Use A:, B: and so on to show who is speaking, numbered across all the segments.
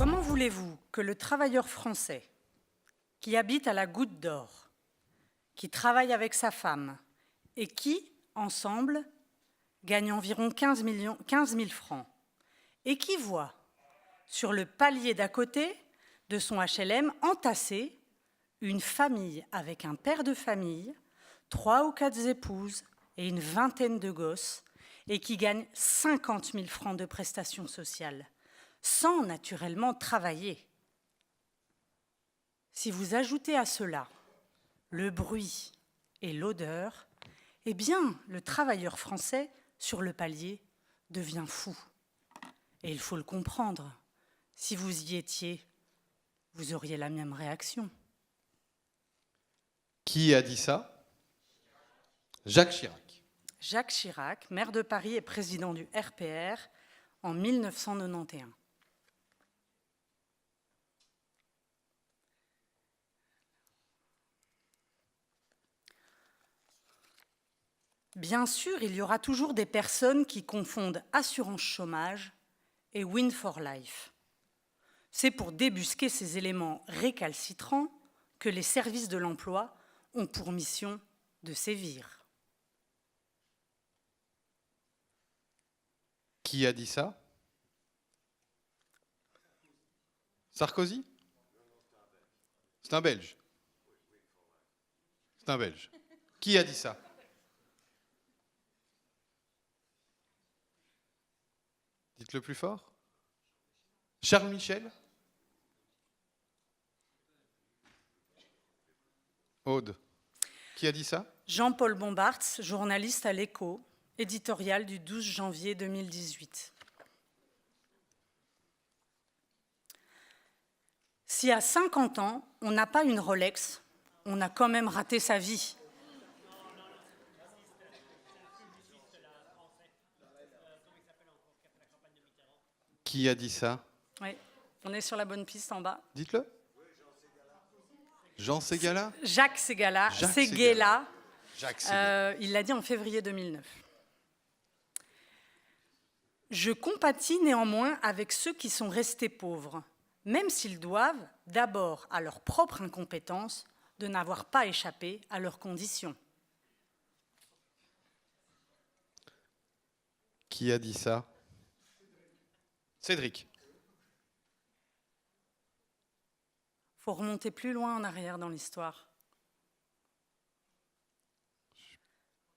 A: Comment voulez-vous que le travailleur français qui habite à la Goutte d'Or, qui travaille avec sa femme et qui, ensemble, gagne environ 15 000 francs et qui voit sur le palier d'à côté de son HLM entassé une famille avec un père de famille, 3 ou 4 épouses et une vingtaine de gosses et qui gagne 50 000 francs de prestations sociales, sans naturellement travailler. Si vous ajoutez à cela le bruit et l'odeur, eh bien, le travailleur français sur le palier devient fou. Et il faut le comprendre. Si vous y étiez, vous auriez la même réaction.
B: Qui a dit ça? Jacques Chirac.
A: Jacques Chirac, maire de Paris et président du RPR en 1991. Bien sûr, il y aura toujours des personnes qui confondent assurance chômage et Win for Life. C'est pour débusquer ces éléments récalcitrants que les services de l'emploi ont pour mission de sévir.
B: Qui a dit ça? Sarkozy? C'est un Belge. C'est un Belge. Qui a dit ça? Dites-le plus fort. Charles Michel? Aude. Qui a dit ça?
A: Jean-Paul Bombarts, journaliste à l'Écho, éditorial du 12 janvier 2018. Si à 50 ans, on n'a pas une Rolex, on a quand même raté sa vie.
B: Qui a dit ça?
A: Oui, on est sur la bonne piste en bas.
B: Dites-le. Jean Ségala?
A: Jacques Ségala.
B: Jacques
A: Séguéla.
B: Jacques Ségala.
A: Il l'a dit en février 2009. Je compatis néanmoins avec ceux qui sont restés pauvres, même s'ils doivent, d'abord à leur propre incompétence, de n'avoir pas échappé à leurs conditions.
B: Qui a dit ça? Cédric.
A: Il faut remonter plus loin en arrière dans l'histoire.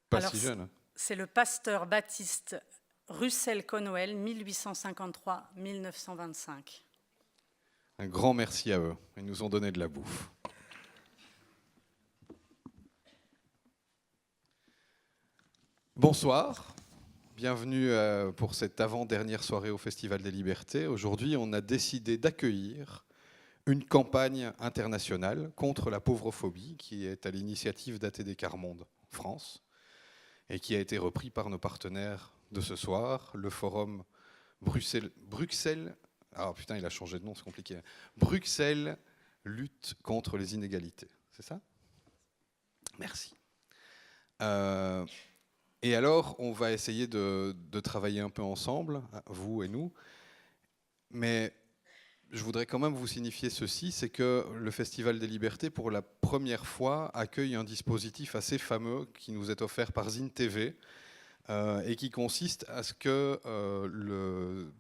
B: Pas si jeune.
A: C'est le pasteur baptiste Russell Conwell, 1853-1925.
B: Un grand merci à eux. Ils nous ont donné de la bouffe. Bonsoir. Bienvenue pour cette avant-dernière soirée au Festival des Libertés. Aujourd'hui, on a décidé d'accueillir une campagne internationale contre la pauvrophobie qui est à l'initiative d'ATD Quart Monde en France et qui a été repris par nos partenaires de ce soir, le forum Bruxelles. Ah putain, il a changé de nom, c'est compliqué. Bruxelles lutte contre les inégalités. C'est ça? Merci. Et alors, on va essayer de travailler un peu ensemble, vous et nous. Mais je voudrais quand même vous signifier ceci, c'est que le Festival des Libertés, pour la première fois, accueille un dispositif assez fameux qui nous est offert par Zine TV et qui consiste à ce que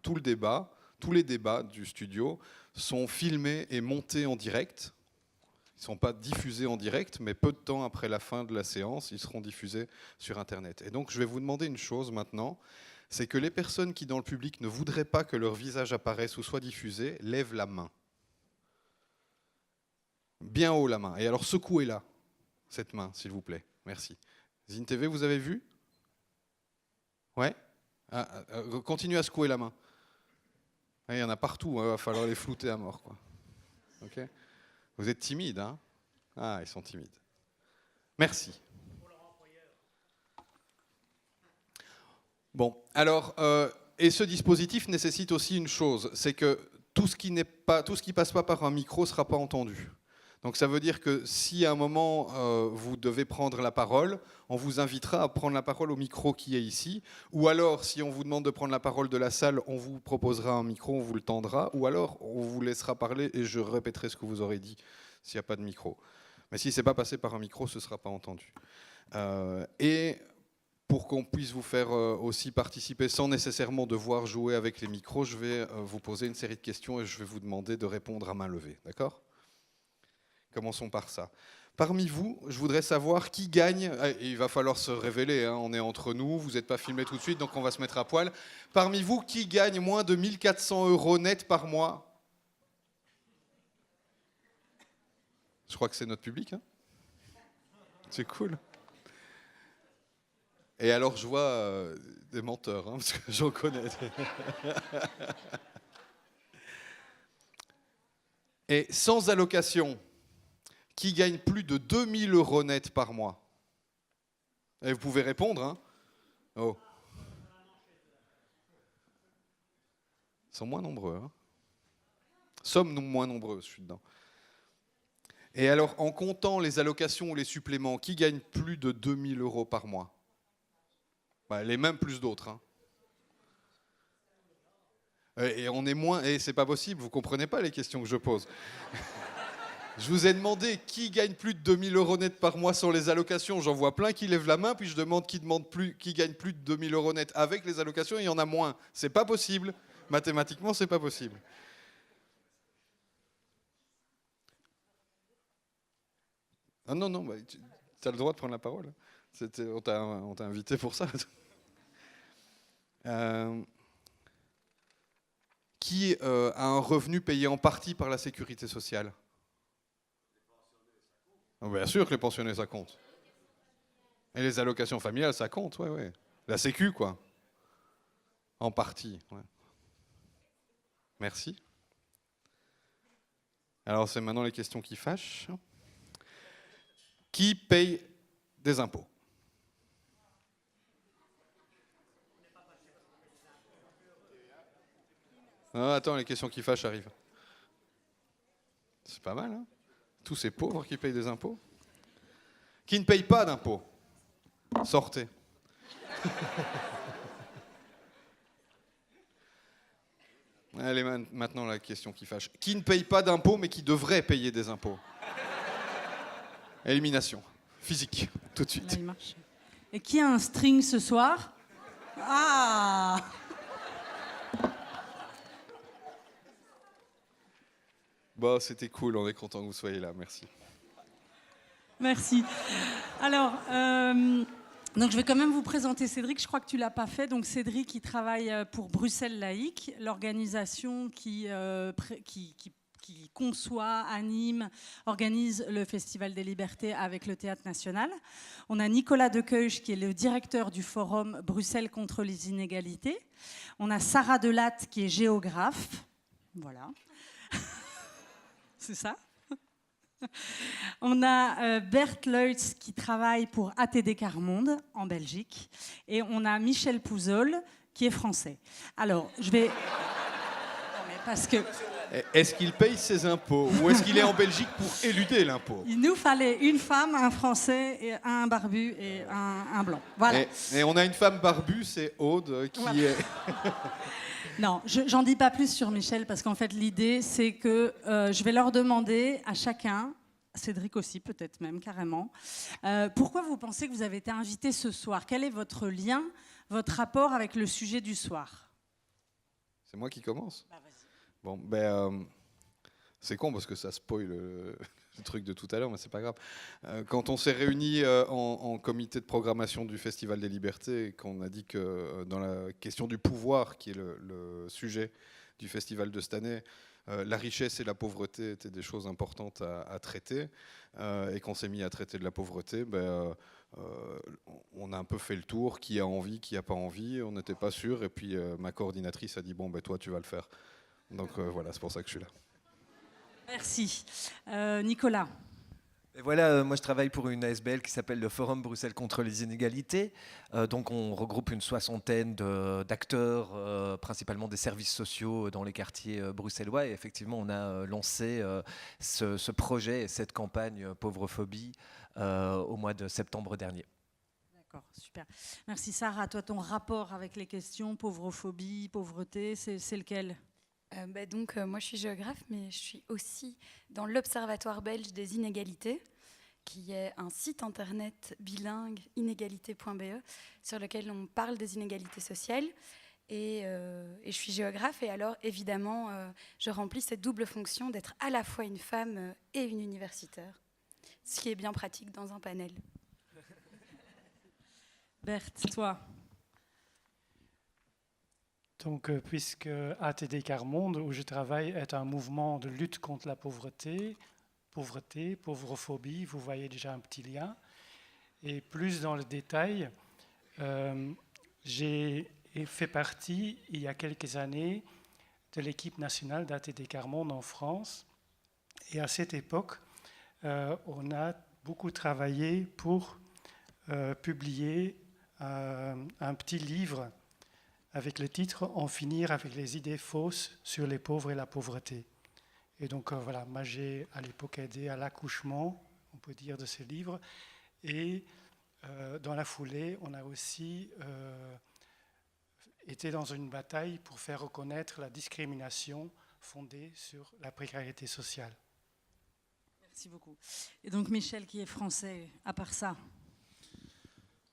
B: tous les débats du studio sont filmés et montés en direct. Ils ne sont pas diffusés en direct, mais peu de temps après la fin de la séance, ils seront diffusés sur Internet. Et donc, je vais vous demander une chose maintenant, c'est que les personnes qui, dans le public, ne voudraient pas que leur visage apparaisse ou soit diffusé, lèvent la main. Bien haut la main. Et alors, secouez-la, cette main, s'il vous plaît. Merci. Zine TV, vous avez vu? Ouais? Continuez à secouer la main. Il y en a partout, il va falloir les flouter à mort, quoi. Ok? Vous êtes timide, hein? Ah, ils sont timides. Merci. Bon, alors, et ce dispositif nécessite aussi une chose, c'est que tout ce qui passe pas par un micro ne sera pas entendu. Donc ça veut dire que si à un moment vous devez prendre la parole, on vous invitera à prendre la parole au micro qui est ici, ou alors si on vous demande de prendre la parole de la salle, on vous proposera un micro, on vous le tendra, ou alors on vous laissera parler et je répéterai ce que vous aurez dit s'il n'y a pas de micro. Mais si ce n'est pas passé par un micro, ce ne sera pas entendu. Et pour qu'on puisse vous faire aussi participer sans nécessairement devoir jouer avec les micros, je vais vous poser une série de questions et je vais vous demander de répondre à main levée. D'accord ? Commençons par ça. Parmi vous, je voudrais savoir qui gagne. Il va falloir se révéler, hein, on est entre nous, vous n'êtes pas filmé tout de suite, donc on va se mettre à poil. Parmi vous, qui gagne moins de 1 400 € net par mois ? Je crois que c'est notre public. Hein, c'est cool. Et alors, je vois des menteurs, hein, parce que j'en connais. Et sans allocation, qui gagne plus de 2 000 € net par mois? Et vous pouvez répondre. Hein. Oh. Ils sont moins nombreux. Hein. Sommes-nous moins nombreux? Je suis dedans. Et alors, en comptant les allocations ou les suppléments, qui gagne plus de 2 000 € par mois? Les mêmes plus d'autres. Hein. Et on est moins... Et c'est pas possible, vous comprenez pas les questions que je pose. Je vous ai demandé qui gagne plus de 2 000 € net par mois sans les allocations. J'en vois plein qui lèvent la main, puis je demande qui gagne plus de 2 000 € net avec les allocations, et il y en a moins. C'est pas possible. Mathématiquement, c'est pas possible. Ah non, tu as le droit de prendre la parole. On t'a invité pour ça. Qui a un revenu payé en partie par la sécurité sociale? Bien sûr que les pensionnés, ça compte. Et les allocations familiales, ça compte, ouais. La sécu, quoi. En partie, ouais. Merci. Alors, c'est maintenant les questions qui fâchent. Qui paye des impôts? Ah, attends, les questions qui fâchent arrivent. C'est pas mal, hein? Tous ces pauvres qui payent des impôts. Qui ne payent pas d'impôts? Sortez. Allez, maintenant la question qui fâche. Qui ne paye pas d'impôts mais qui devrait payer des impôts? Élimination. Physique, tout de suite.
A: Là, il marche. Et qui a un string ce soir? Ah!
B: Bon, c'était cool, on est content que vous soyez là, merci.
A: Merci. Alors, donc je vais quand même vous présenter Cédric, je crois que tu ne l'as pas fait. Donc Cédric, il travaille pour Bruxelles Laïque, l'organisation qui conçoit, anime, organise le Festival des Libertés avec le Théâtre National. On a Nicolas Dequeuche, qui est le directeur du forum Bruxelles contre les inégalités. On a Sarah Delatte, qui est géographe. Voilà. C'est ça. On a Bert Leutz qui travaille pour ATD Carmonde en Belgique. Et on a Michel Pouzol qui est français. Alors, je vais... Non, mais parce que...
B: Est-ce qu'il paye ses impôts ou est-ce qu'il est en Belgique pour éluder l'impôt?
A: Il nous fallait une femme, un français, et un barbu et un blanc. Voilà.
B: Et on a une femme barbue, c'est Aude, qui
A: voilà.
B: est...
A: Non, j'en dis pas plus sur Michel, parce qu'en fait, l'idée, c'est que je vais leur demander à chacun, Cédric aussi peut-être même carrément, pourquoi vous pensez que vous avez été invité ce soir? Quel est votre lien, votre rapport avec le sujet du soir?
B: C'est moi qui commence?
A: Bah, vas-y.
B: Bon, c'est con parce que ça spoil le truc de tout à l'heure, mais c'est pas grave. Quand on s'est réunis en comité de programmation du Festival des Libertés et qu'on a dit que dans la question du pouvoir, qui est le sujet du festival de cette année, la richesse et la pauvreté étaient des choses importantes à traiter, et qu'on s'est mis à traiter de la pauvreté, on a un peu fait le tour, qui a envie, qui n'a pas envie, on n'était pas sûr, et puis ma coordinatrice a dit bon, toi tu vas le faire. Donc voilà, c'est pour ça que je suis là.
A: Merci. Nicolas.
C: Et voilà, moi je travaille pour une ASBL qui s'appelle le Forum Bruxelles contre les inégalités. Donc on regroupe une soixantaine d'acteurs, principalement des services sociaux dans les quartiers bruxellois. Et effectivement, on a lancé ce projet et cette campagne Pauvrophobie au mois de septembre dernier.
A: D'accord, super. Merci Sarah. Toi, ton rapport avec les questions pauvrophobie, pauvreté, c'est lequel ?
D: Moi, je suis géographe, mais je suis aussi dans l'Observatoire belge des inégalités, qui est un site internet bilingue, inégalité.be, sur lequel on parle des inégalités sociales. Et je suis géographe, et alors, évidemment, je remplis cette double fonction d'être à la fois une femme et une universitaire, ce qui est bien pratique dans un panel.
A: Berthe, toi ?
E: Donc, puisque ATD Quart Monde, où je travaille, est un mouvement de lutte contre la pauvreté, pauvrophobie, vous voyez déjà un petit lien. Et plus dans le détail, j'ai fait partie, il y a quelques années, de l'équipe nationale d'ATD Quart Monde en France. Et à cette époque, on a beaucoup travaillé pour publier un petit livre avec le titre « En finir avec les idées fausses sur les pauvres et la pauvreté ». Et donc voilà, moi j'ai à l'époque aidé à l'accouchement, on peut dire, de ce livre. Et dans la foulée, on a aussi été dans une bataille pour faire reconnaître la discrimination fondée sur la précarité sociale.
A: Merci beaucoup. Et donc Michel, qui est français, à part ça ?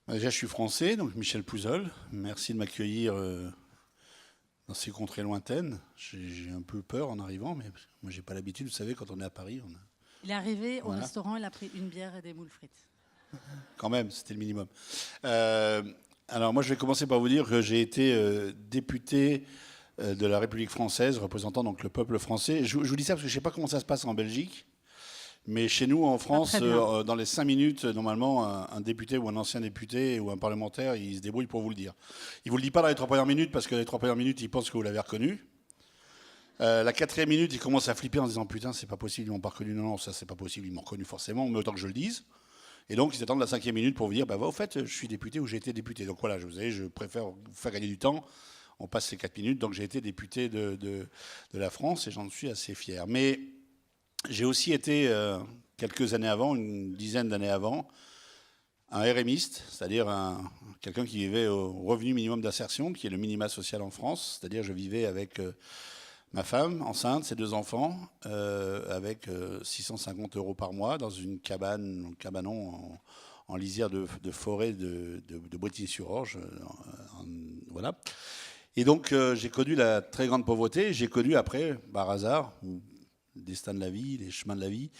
F: Déjà, je suis français, donc Michel Pouzol. Merci de m'accueillir dans ces contrées lointaines. J'ai un peu peur en arrivant, mais moi, j'ai pas l'habitude. Vous savez, quand on est à Paris,
A: Il est arrivé au
F: Voilà.
A: restaurant, il a pris une bière et des moules frites.
F: Quand même, c'était le minimum. Alors, moi, je vais commencer par vous dire que j'ai été député de la République française, représentant donc le peuple français. Je vous dis ça parce que je ne sais pas comment ça se passe en Belgique. Mais chez nous, en France, dans les 5 minutes, normalement, un député ou un ancien député ou un parlementaire, il se débrouille pour vous le dire. Il ne vous le dit pas dans les 3 premières minutes parce que les 3 premières minutes, il pense que vous l'avez reconnu. La 4e minute, il commence à flipper en se disant « Putain, c'est pas possible, ils m'ont pas reconnu. Non, ça, c'est pas possible, ils m'ont reconnu forcément, mais autant que je le dise. » Et donc, ils attendent la 5e minute pour vous dire « Au fait, je suis député ou j'ai été député. » Donc voilà, vous savez, je préfère vous faire gagner du temps. On passe ces 4 minutes. Donc j'ai été député de la France et j'en suis assez fier. Mais j'ai aussi été, quelques années avant, une dizaine d'années avant, un RMiste, c'est-à-dire quelqu'un qui vivait au revenu minimum d'insertion, qui est le minima social en France. C'est-à-dire je vivais avec ma femme enceinte, ses 2 enfants, avec 650 € par mois dans une cabane, un cabanon en lisière de forêt de Bretigny-sur-Orge. Voilà. Et donc j'ai connu la très grande pauvreté. J'ai connu après, par hasard, le destin de la vie, les chemins de la vie,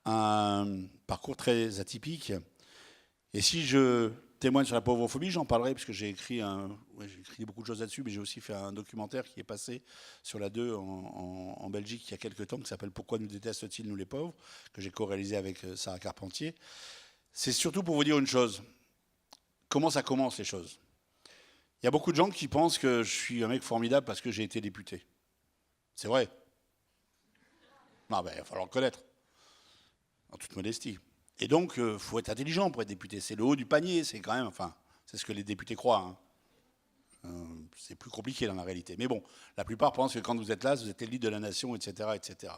F: un parcours très atypique. Et si je témoigne sur la pauvrophobie, j'en parlerai parce que j'ai écrit beaucoup de choses là-dessus, mais j'ai aussi fait un documentaire qui est passé sur la 2 en Belgique il y a quelques temps, qui s'appelle « Pourquoi nous détestent-ils, nous les pauvres ?», que j'ai co-réalisé avec Sarah Carpentier. C'est surtout pour vous dire une chose. Comment ça commence, les choses ? Il y a beaucoup de gens qui pensent que je suis un mec formidable parce que j'ai été député. C'est vrai. Non, il va falloir le connaître. En toute modestie. Et donc, il faut être intelligent pour être député. C'est le haut du panier, c'est quand même, c'est ce que les députés croient. C'est plus compliqué dans la réalité. Mais bon, la plupart pensent que quand vous êtes là, vous êtes l'élite de la nation, etc., etc.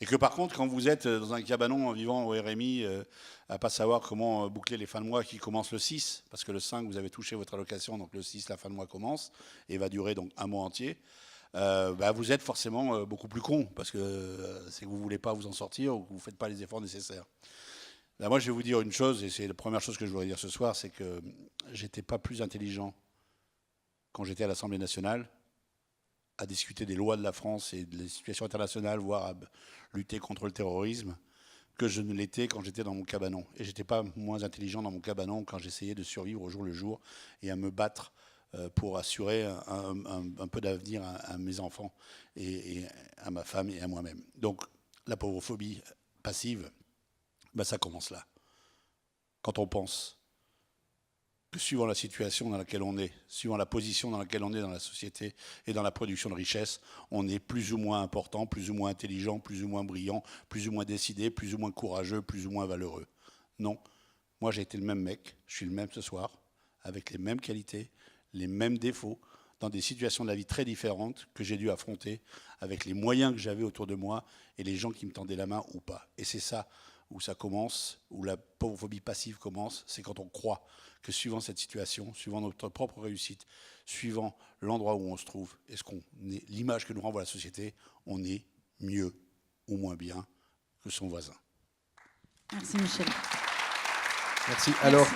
F: Et que par contre, quand vous êtes dans un cabanon en vivant au RMI, à pas savoir comment boucler les fins de mois qui commencent le 6, parce que le 5, vous avez touché votre allocation, donc le 6, la fin de mois commence, et va durer donc un mois entier, vous êtes forcément beaucoup plus con, parce que c'est que vous ne voulez pas vous en sortir ou que vous ne faites pas les efforts nécessaires. Là, moi, je vais vous dire une chose, et c'est la première chose que je voudrais dire ce soir, c'est que j'étais pas plus intelligent quand j'étais à l'Assemblée nationale à discuter des lois de la France et des situations internationales, voire à lutter contre le terrorisme, que je ne l'étais quand j'étais dans mon cabanon. Et j'étais pas moins intelligent dans mon cabanon quand j'essayais de survivre au jour le jour et à me battre pour assurer un peu d'avenir à mes enfants et à ma femme et à moi-même. Donc la pauvrophobie passive, ça commence là. Quand on pense que suivant la situation dans laquelle on est, suivant la position dans laquelle on est dans la société et dans la production de richesse, on est plus ou moins important, plus ou moins intelligent, plus ou moins brillant, plus ou moins décidé, plus ou moins courageux, plus ou moins valeureux. Non, moi j'ai été le même mec, je suis le même ce soir, avec les mêmes qualités, les mêmes défauts, dans des situations de la vie très différentes que j'ai dû affronter, avec les moyens que j'avais autour de moi et les gens qui me tendaient la main ou pas. Et c'est ça où ça commence, où la pauvrophobie passive commence, c'est quand on croit que suivant cette situation, suivant notre propre réussite, suivant l'endroit où on se trouve, et l'image que nous renvoie la société, on est mieux ou moins bien que son voisin.
A: Merci Michel.
B: Merci. Alors,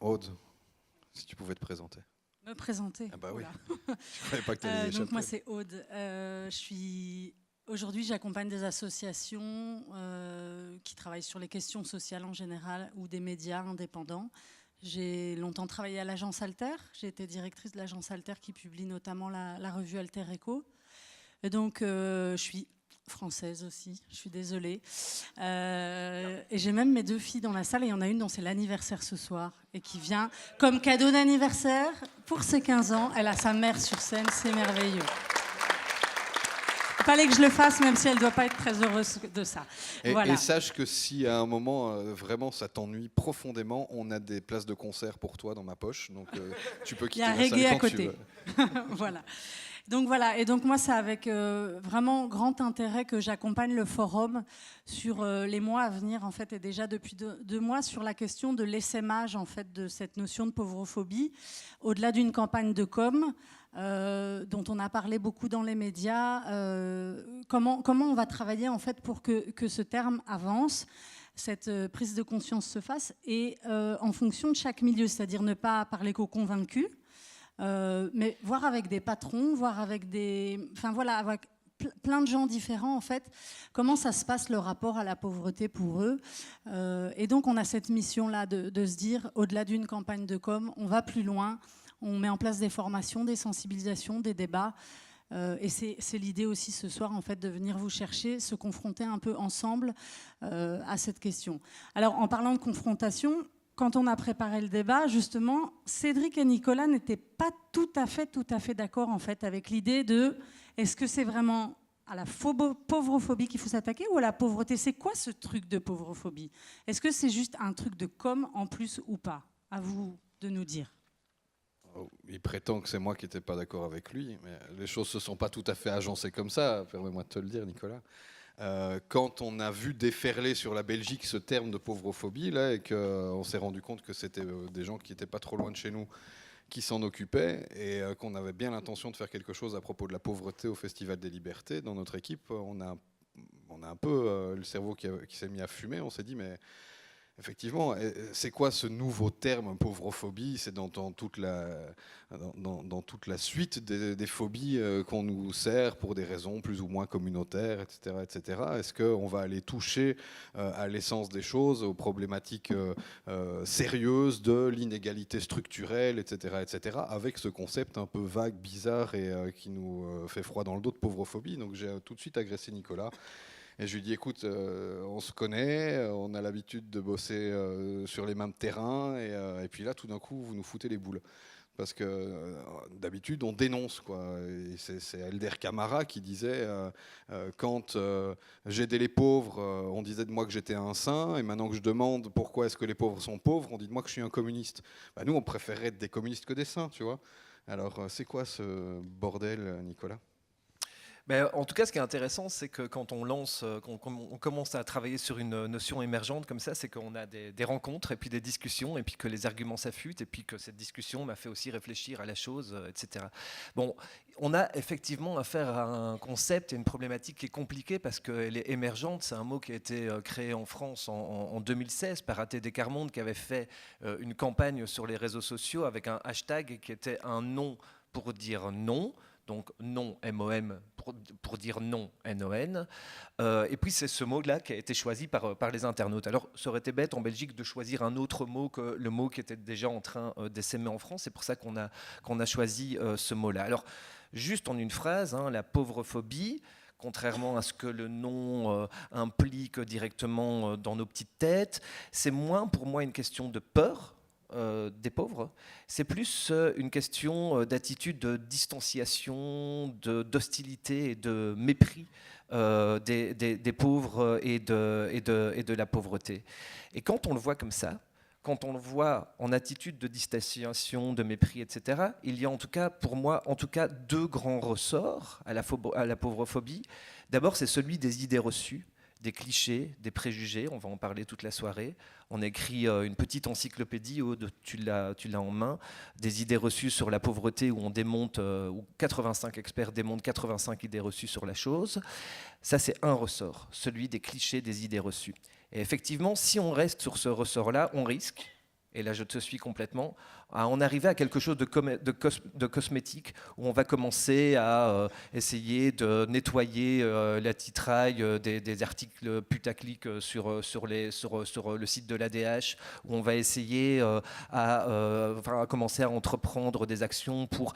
B: Aude, si tu pouvais te présenter.
A: Me présenter.
B: Ah bah oui.
A: Oula.
B: Je ne savais pas que tu allais y échapper.
A: Donc moi c'est Aude. Aujourd'hui, j'accompagne des associations qui travaillent sur les questions sociales en général ou des médias indépendants. J'ai longtemps travaillé à l'agence Alter. J'ai été directrice de l'agence Alter qui publie notamment la revue Alter Echo. Et donc, je suis française aussi, je suis désolée. Et j'ai même mes 2 filles dans la salle et il y en a une dont c'est l'anniversaire ce soir et qui vient comme cadeau d'anniversaire pour ses 15 ans. Elle a sa mère sur scène, c'est merveilleux. Il fallait que je le fasse, même si elle ne doit pas être très heureuse de ça. Voilà.
B: Et sache que si à un moment, vraiment, ça t'ennuie profondément, on a des places de concert pour toi dans ma poche. Donc, tu peux quitter la salle quand tu veux. Il y a reggae à côté.
A: Voilà. Donc voilà, et donc moi c'est avec vraiment grand intérêt que j'accompagne le forum sur les mois à venir en fait, et déjà depuis 2 mois sur la question de l'essaimage en fait de cette notion de pauvrophobie, au-delà d'une campagne de com dont on a parlé beaucoup dans les médias. Comment on va travailler en fait pour que ce terme avance, cette prise de conscience se fasse, et en fonction de chaque milieu, c'est-à-dire ne pas parler qu'aux convaincus. Mais voir avec des patrons, voir avec avec plein de gens différents en fait, comment ça se passe le rapport à la pauvreté pour eux. Et donc on a cette mission-là de se dire, au-delà d'une campagne de com, on va plus loin, on met en place des formations, des sensibilisations, des débats. Et c'est l'idée aussi ce soir en fait de venir vous chercher, se confronter un peu ensemble à cette question. Alors en parlant de confrontation, quand on a préparé le débat, justement, Cédric et Nicolas n'étaient pas tout à fait d'accord en fait avec l'idée de est-ce que c'est vraiment à la pauvrophobie qu'il faut s'attaquer ou à la pauvreté? C'est quoi ce truc de pauvrophobie? Est-ce que c'est juste un truc de com en plus ou pas? À vous de nous dire.
B: Il prétend que c'est moi qui n'étais pas d'accord avec lui, mais les choses ne se sont pas tout à fait agencées comme ça, permets-moi de te le dire, Nicolas. Quand on a vu déferler sur la Belgique ce terme de pauvrophobie, là, et qu'on s'est rendu compte que c'était des gens qui n'étaient pas trop loin de chez nous qui s'en occupaient, et qu'on avait bien l'intention de faire quelque chose à propos de la pauvreté au Festival des Libertés, dans notre équipe, on a un peu le cerveau qui s'est mis à fumer. On s'est dit, mais effectivement, c'est quoi ce nouveau terme pauvrophobie? C'est dans toute la suite des phobies qu'on nous sert pour des raisons plus ou moins communautaires, etc. etc. Est-ce qu'on va aller toucher à l'essence des choses, aux problématiques sérieuses de l'inégalité structurelle, etc., etc., avec ce concept un peu vague, bizarre et qui nous fait froid dans le dos de pauvrophobie? Donc j'ai tout de suite agressé Nicolas. Et je lui dis, écoute, on se connaît, on a l'habitude de bosser sur les mêmes terrains, et puis là, tout d'un coup, vous nous foutez les boules. Parce que d'habitude, on dénonce, quoi. Et c'est Elder Camara qui disait, quand j'aidais les pauvres, on disait de moi que j'étais un saint, et maintenant que je demande pourquoi est-ce que les pauvres sont pauvres, on dit de moi que je suis un communiste. Bah, nous, on préférerait être des communistes que des saints, tu vois. Alors, c'est quoi ce bordel, Nicolas ?
C: Ben, en tout cas, ce qui est intéressant, c'est que quand on commence à travailler sur une notion émergente comme ça, c'est qu'on a des rencontres et puis des discussions, et puis que les arguments s'affûtent, et puis que cette discussion m'a fait aussi réfléchir à la chose, etc. Bon, on a effectivement affaire à un concept et une problématique qui est compliquée parce qu'elle est émergente. C'est un mot qui a été créé en France en 2016 par ATD Carmonde, qui avait fait une campagne sur les réseaux sociaux avec un hashtag qui était un nom pour dire non. Donc non, M-O-M, pour dire non, N-O-N. Et puis c'est ce mot-là qui a été choisi par les internautes. Alors ça aurait été bête en Belgique de choisir un autre mot que le mot qui était déjà en train d'essaimer en France. C'est pour ça qu'on a choisi ce mot-là. Alors juste en une phrase, la pauvrophobie, contrairement à ce que le nom implique directement dans nos petites têtes. C'est moins pour moi une question de peur des pauvres, c'est plus une question d'attitude de distanciation, d'hostilité et de mépris des pauvres et de la pauvreté. Et quand on le voit comme ça, quand on le voit en attitude de distanciation, de mépris, etc., il y a en tout cas, pour moi, en tout cas, deux grands ressorts à la pauvrophobie. D'abord, c'est celui des idées reçues, des clichés, des préjugés, on va en parler toute la soirée. On a écrit une petite encyclopédie, Aude, tu l'as en main, des idées reçues sur la pauvreté, où on démonte, où 85 experts démontent 85 idées reçues sur la chose. Ça, c'est un ressort, celui des clichés, des idées reçues. Et effectivement, si on reste sur ce ressort-là, on risque, et là je te suis complètement, à en arriver à quelque chose de cosmétique, où on va commencer à essayer de nettoyer la titraille des articles putaclic sur le site de l'ADH, où on va essayer à commencer à entreprendre des actions pour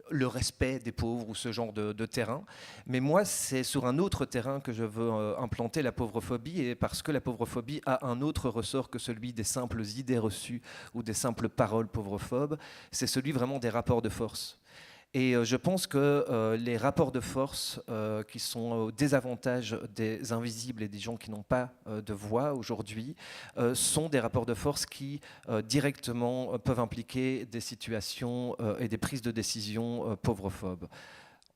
C: le respect des pauvres ou ce genre de terrain. Mais moi, c'est sur un autre terrain que je veux implanter la pauvrophobie, et parce que la pauvrophobie a un autre ressort que celui des simples idées reçues ou des simples paroles pauvrophobes, c'est celui vraiment des rapports de force. Et je pense que les rapports de force qui sont au désavantage des invisibles et des gens qui n'ont pas de voix aujourd'hui sont des rapports de force qui directement peuvent impliquer des situations et des prises de décision pauvrophobes.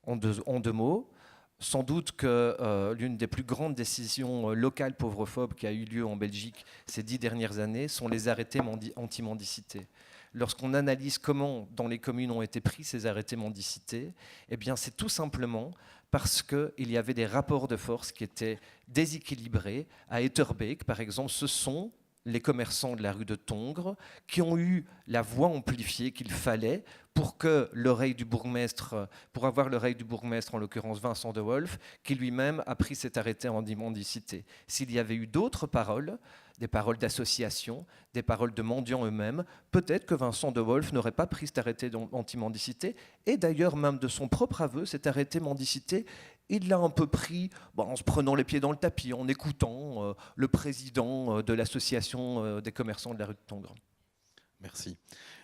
C: En deux mots, sans doute que l'une des plus grandes décisions locales pauvrophobes qui a eu lieu en Belgique ces 10 dernières années sont les arrêtés anti-mendicité. Lorsqu'on analyse comment dans les communes ont été pris ces arrêtés mendicité, eh bien c'est tout simplement parce qu'il y avait des rapports de force qui étaient déséquilibrés. À Etterbeek, par exemple, ce sont les commerçants de la rue de Tongres qui ont eu la voix amplifiée qu'il fallait pour que l'oreille du bourgmestre, pour avoir l'oreille du bourgmestre, en l'occurrence Vincent de Wolf, qui lui-même a pris cet arrêté anti-mendicité. S'il y avait eu d'autres paroles, des paroles d'association, des paroles de mendiants eux-mêmes, peut-être que Vincent de Wolf n'aurait pas pris cet arrêté anti-mendicité, et d'ailleurs même de son propre aveu, cet arrêté mendicité, il l'a un peu pris en se prenant les pieds dans le tapis, en écoutant le président de l'association des commerçants de la rue de Tongres.
B: Merci.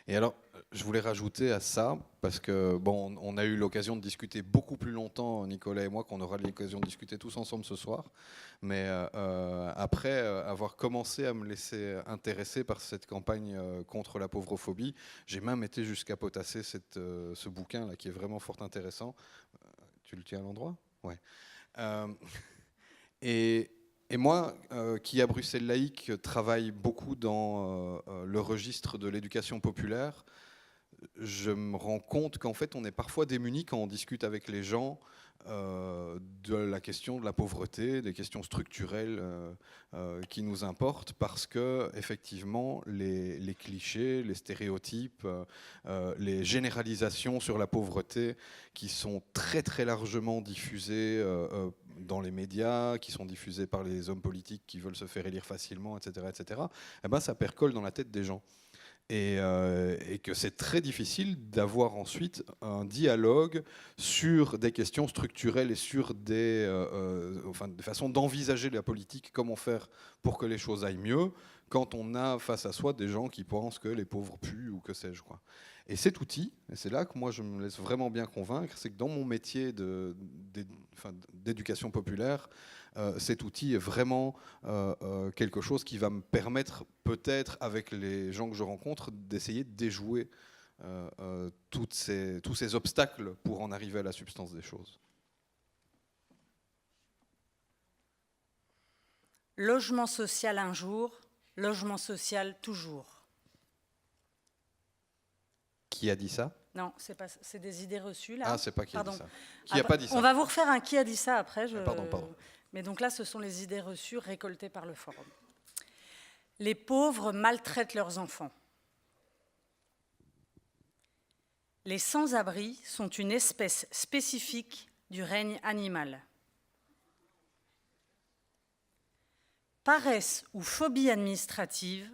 B: Et alors, je voulais rajouter à ça, parce que bon, on a eu l'occasion de discuter beaucoup plus longtemps, Nicolas et moi, qu'on aura l'occasion de discuter tous ensemble ce soir. Mais après avoir commencé à me laisser intéresser par cette campagne contre la pauvrophobie, j'ai même été jusqu'à potasser ce bouquin-là, qui est vraiment fort intéressant. Tu le tiens à l'endroit ? Ouais. Et moi, qui à Bruxelles Laïque travaille beaucoup dans le registre de l'éducation populaire, je me rends compte qu'en fait, on est parfois démunis quand on discute avec les gens de la question de la pauvreté, des questions structurelles qui nous importent, parce que effectivement, les clichés, les stéréotypes, les généralisations sur la pauvreté, qui sont très très largement diffusées dans les médias, qui sont diffusées par les hommes politiques qui veulent se faire élire facilement, etc., eh ben, ça percole dans la tête des gens. Et que c'est très difficile d'avoir ensuite un dialogue sur des questions structurelles et sur des façons d'envisager la politique, comment faire pour que les choses aillent mieux, quand on a face à soi des gens qui pensent que les pauvres puent ou que sais-je quoi. Et cet outil, et c'est là que moi je me laisse vraiment bien convaincre, c'est que dans mon métier d'éducation populaire, cet outil est vraiment quelque chose qui va me permettre, peut-être avec les gens que je rencontre, d'essayer de déjouer tous ces obstacles pour en arriver à la substance des choses.
A: Logement social un jour, logement social toujours.
B: Qui a dit ça ?
A: Non, c'est des idées reçues là.
B: Ah, c'est pas qui
A: Pardon.
B: a dit ça. Qui a pas dit ça ?
A: On va vous refaire un qui a dit ça après.
B: Pardon.
A: Mais donc là, ce sont les idées reçues récoltées par le forum. Les pauvres maltraitent leurs enfants. Les sans-abri sont une espèce spécifique du règne animal. Paresse ou phobie administrative,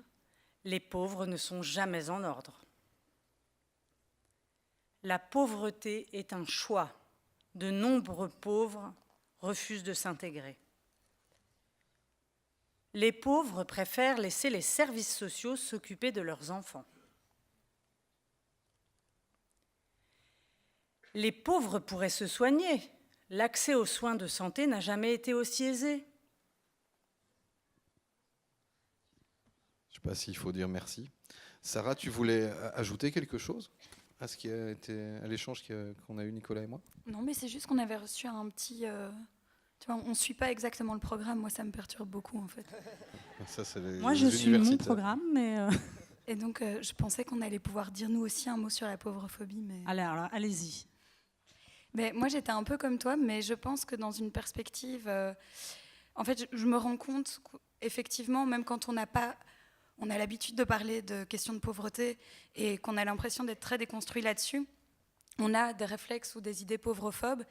A: les pauvres ne sont jamais en ordre. La pauvreté est un choix. De nombreux pauvres refusent de s'intégrer. Les pauvres préfèrent laisser les services sociaux s'occuper de leurs enfants. Les pauvres pourraient se soigner. L'accès aux soins de santé n'a jamais été aussi aisé.
B: Je ne sais pas s'il faut dire merci. Sarah, tu voulais ajouter quelque chose à ce qui a été à l'échange qu'on a eu Nicolas et moi?
D: Non, mais c'est juste qu'on avait reçu un petit... tu vois, on ne suit pas exactement le programme. Moi, ça me perturbe beaucoup, en fait.
B: Ça, c'est les
A: Moi, je suis mon
B: universitaires.
A: programme, mais...
D: Et donc, je pensais qu'on allait pouvoir dire nous aussi un mot sur la pauvrophobie. Mais...
A: Alors, allez-y.
D: Mais moi, j'étais un peu comme toi, mais je pense que dans une perspective... en fait, je me rends compte qu'effectivement, même quand on a l'habitude de parler de questions de pauvreté et qu'on a l'impression d'être très déconstruit là-dessus, on a des réflexes ou des idées pauvrophobes.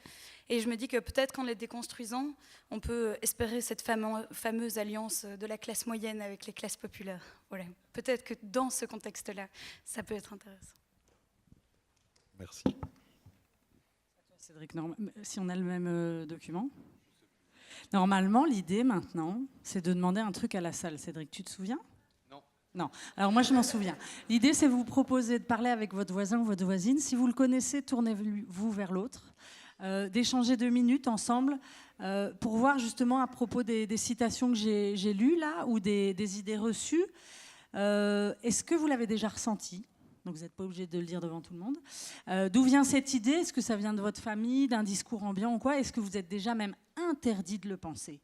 D: Et je me dis que peut-être qu'en les déconstruisant, on peut espérer cette fameuse alliance de la classe moyenne avec les classes populaires. Voilà. Peut-être que dans ce contexte-là, ça peut être intéressant.
B: Merci.
A: Cédric, si on a le même document. Normalement, l'idée maintenant, c'est de demander un truc à la salle. Cédric, tu te souviens ? Non. Alors moi, je m'en souviens. L'idée, c'est vous proposer de parler avec votre voisin ou votre voisine. Si vous le connaissez, tournez-vous vers l'autre. D'échanger 2 minutes ensemble pour voir justement à propos des citations que j'ai lues là ou des idées reçues. Est-ce que vous l'avez déjà ressenti ? Donc vous n'êtes pas obligé de le dire devant tout le monde. D'où vient cette idée ? Est-ce que ça vient de votre famille, d'un discours ambiant ou quoi ? Est-ce que vous êtes déjà même interdit de le penser ?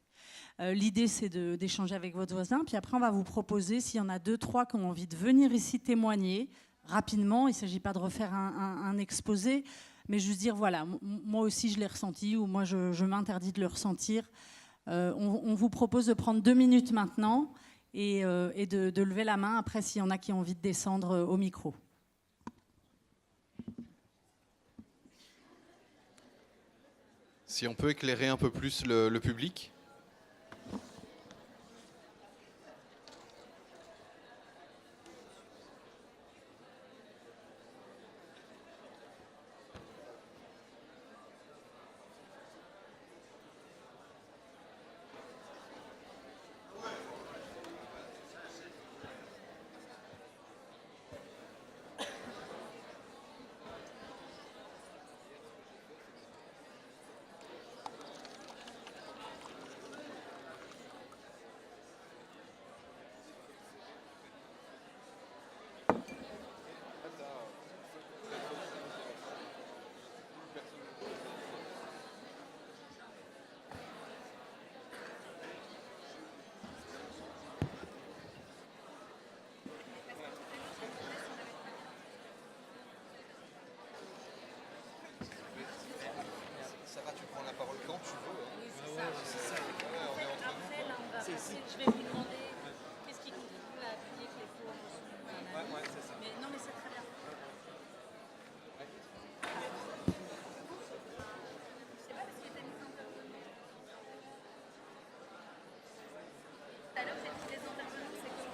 A: L'idée, c'est d'échanger avec votre voisin. Puis après, on va vous proposer, s'il y en a 2, 3 qui ont envie de venir ici témoigner rapidement. Il ne s'agit pas de refaire un exposé, mais juste dire, voilà, moi aussi, je l'ai ressenti ou moi, je m'interdis de le ressentir. On vous propose de prendre 2 minutes maintenant et de lever la main après s'il y en a qui ont envie de descendre au micro.
B: Si on peut éclairer un peu plus le public. Sarah, tu prends la parole quand tu veux.
A: Je vais vous demander qu'est-ce qui contribue à appuyer que les pauvres sont
B: Ouais, c'est ça.
A: Mais non, mais c'est très bien. C'est pas parce que t'as mis intervenants. Tout à l'heure, j'ai dit des intervenants, c'est que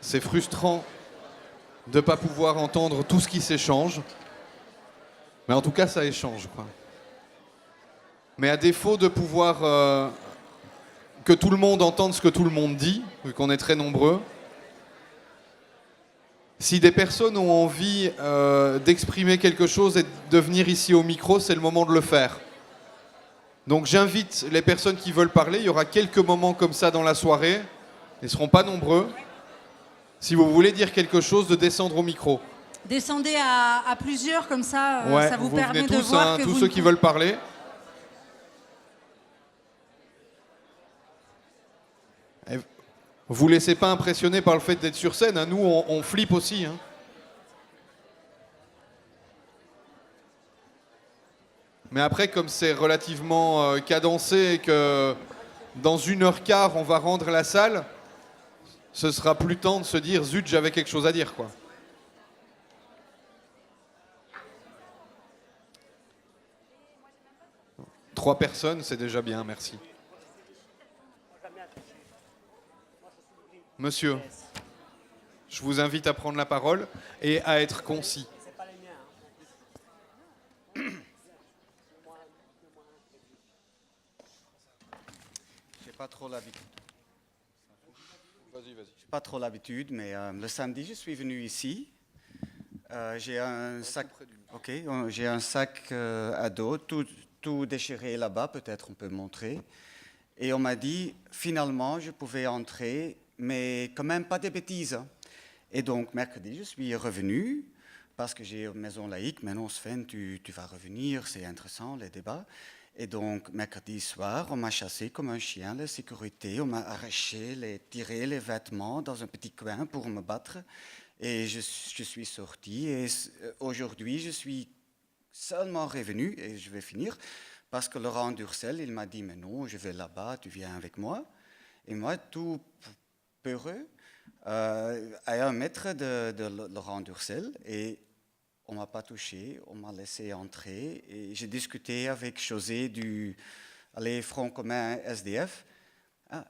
B: C'est frustrant de ne pas pouvoir entendre tout ce qui s'échange. Mais en tout cas, ça échange, quoi. Mais à défaut de pouvoir que tout le monde entende ce que tout le monde dit, vu qu'on est très nombreux, si des personnes ont envie d'exprimer quelque chose et de venir ici au micro, c'est le moment de le faire. Donc j'invite les personnes qui veulent parler. Il y aura quelques moments comme ça dans la soirée. Ils ne seront pas nombreux. Si vous voulez dire quelque chose, de descendre au micro.
A: Descendez à plusieurs, comme ça,
B: Ouais,
A: ça vous permet
B: venez
A: de
B: tous,
A: voir
B: hein,
A: que
B: tous
A: vous
B: ceux
A: ne
B: qui veulent parler. Et vous laissez pas impressionner par le fait d'être sur scène, hein. Nous on flippe aussi, hein. Mais après, comme c'est relativement cadencé et que dans 1h15 on va rendre la salle, ce sera plus temps de se dire zut, j'avais quelque chose à dire, quoi. Trois personnes, c'est déjà bien, merci. Monsieur, je vous invite à prendre la parole et à être concis.
G: J'ai pas trop l'habitude.
B: Vas-y.
G: J'ai pas trop l'habitude, mais le samedi, je suis venu ici. J'ai un sac. Ok, j'ai un sac à dos, tout déchiré là-bas. Peut-être on peut montrer. Et on m'a dit finalement, je pouvais entrer, mais quand même pas des bêtises. Et donc mercredi, je suis revenu parce que j'ai une maison laïque. Maintenant, Sven, tu vas revenir. C'est intéressant les débats. Et donc, mercredi soir, on m'a chassé comme un chien, la sécurité. On m'a arraché, tiré les vêtements dans un petit coin pour me battre. Et je suis sorti. Et aujourd'hui, je suis seulement revenu, et je vais finir, parce que Laurent Durcel, il m'a dit, mais non, je vais là-bas, tu viens avec moi. Et moi, tout peureux, à 1 mètre de Laurent Durcel, et on ne m'a pas touché, on m'a laissé entrer et j'ai discuté avec José du Front commun SDF. Ah,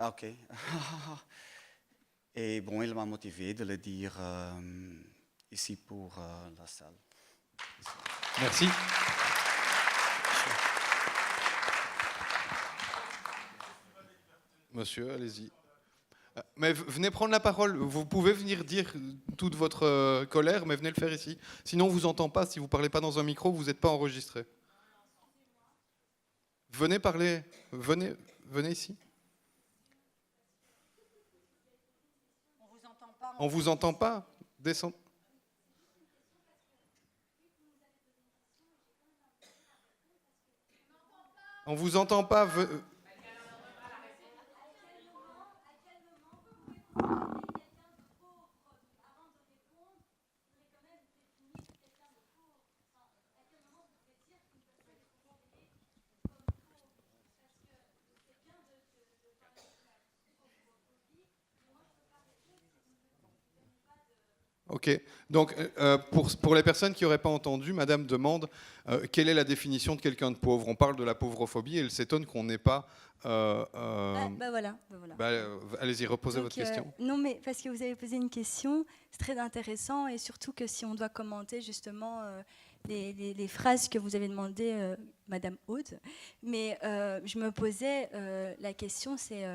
G: ok. Et bon, il m'a motivé de le dire ici pour la salle.
B: Merci. Monsieur, allez-y. Mais venez prendre la parole. Vous pouvez venir dire toute votre colère, mais venez le faire ici. Sinon, on ne vous entend pas. Si vous ne parlez pas dans un micro, vous n'êtes pas enregistré. Venez parler. Venez ici. On ne vous entend pas. Descendez. On ne vous entend pas. Ok, donc pour les personnes qui n'auraient pas entendu, Madame demande quelle est la définition de quelqu'un de pauvre. On parle de la pauvrophobie et elle s'étonne qu'on n'ait pas...
H: Voilà.
B: Allez-y, reposez
H: Donc,
B: votre question.
H: Non, mais parce que vous avez posé une question, c'est très intéressant et surtout que si on doit commenter justement les phrases que vous avez demandées, Madame Aude, mais je me posais la question, c'est...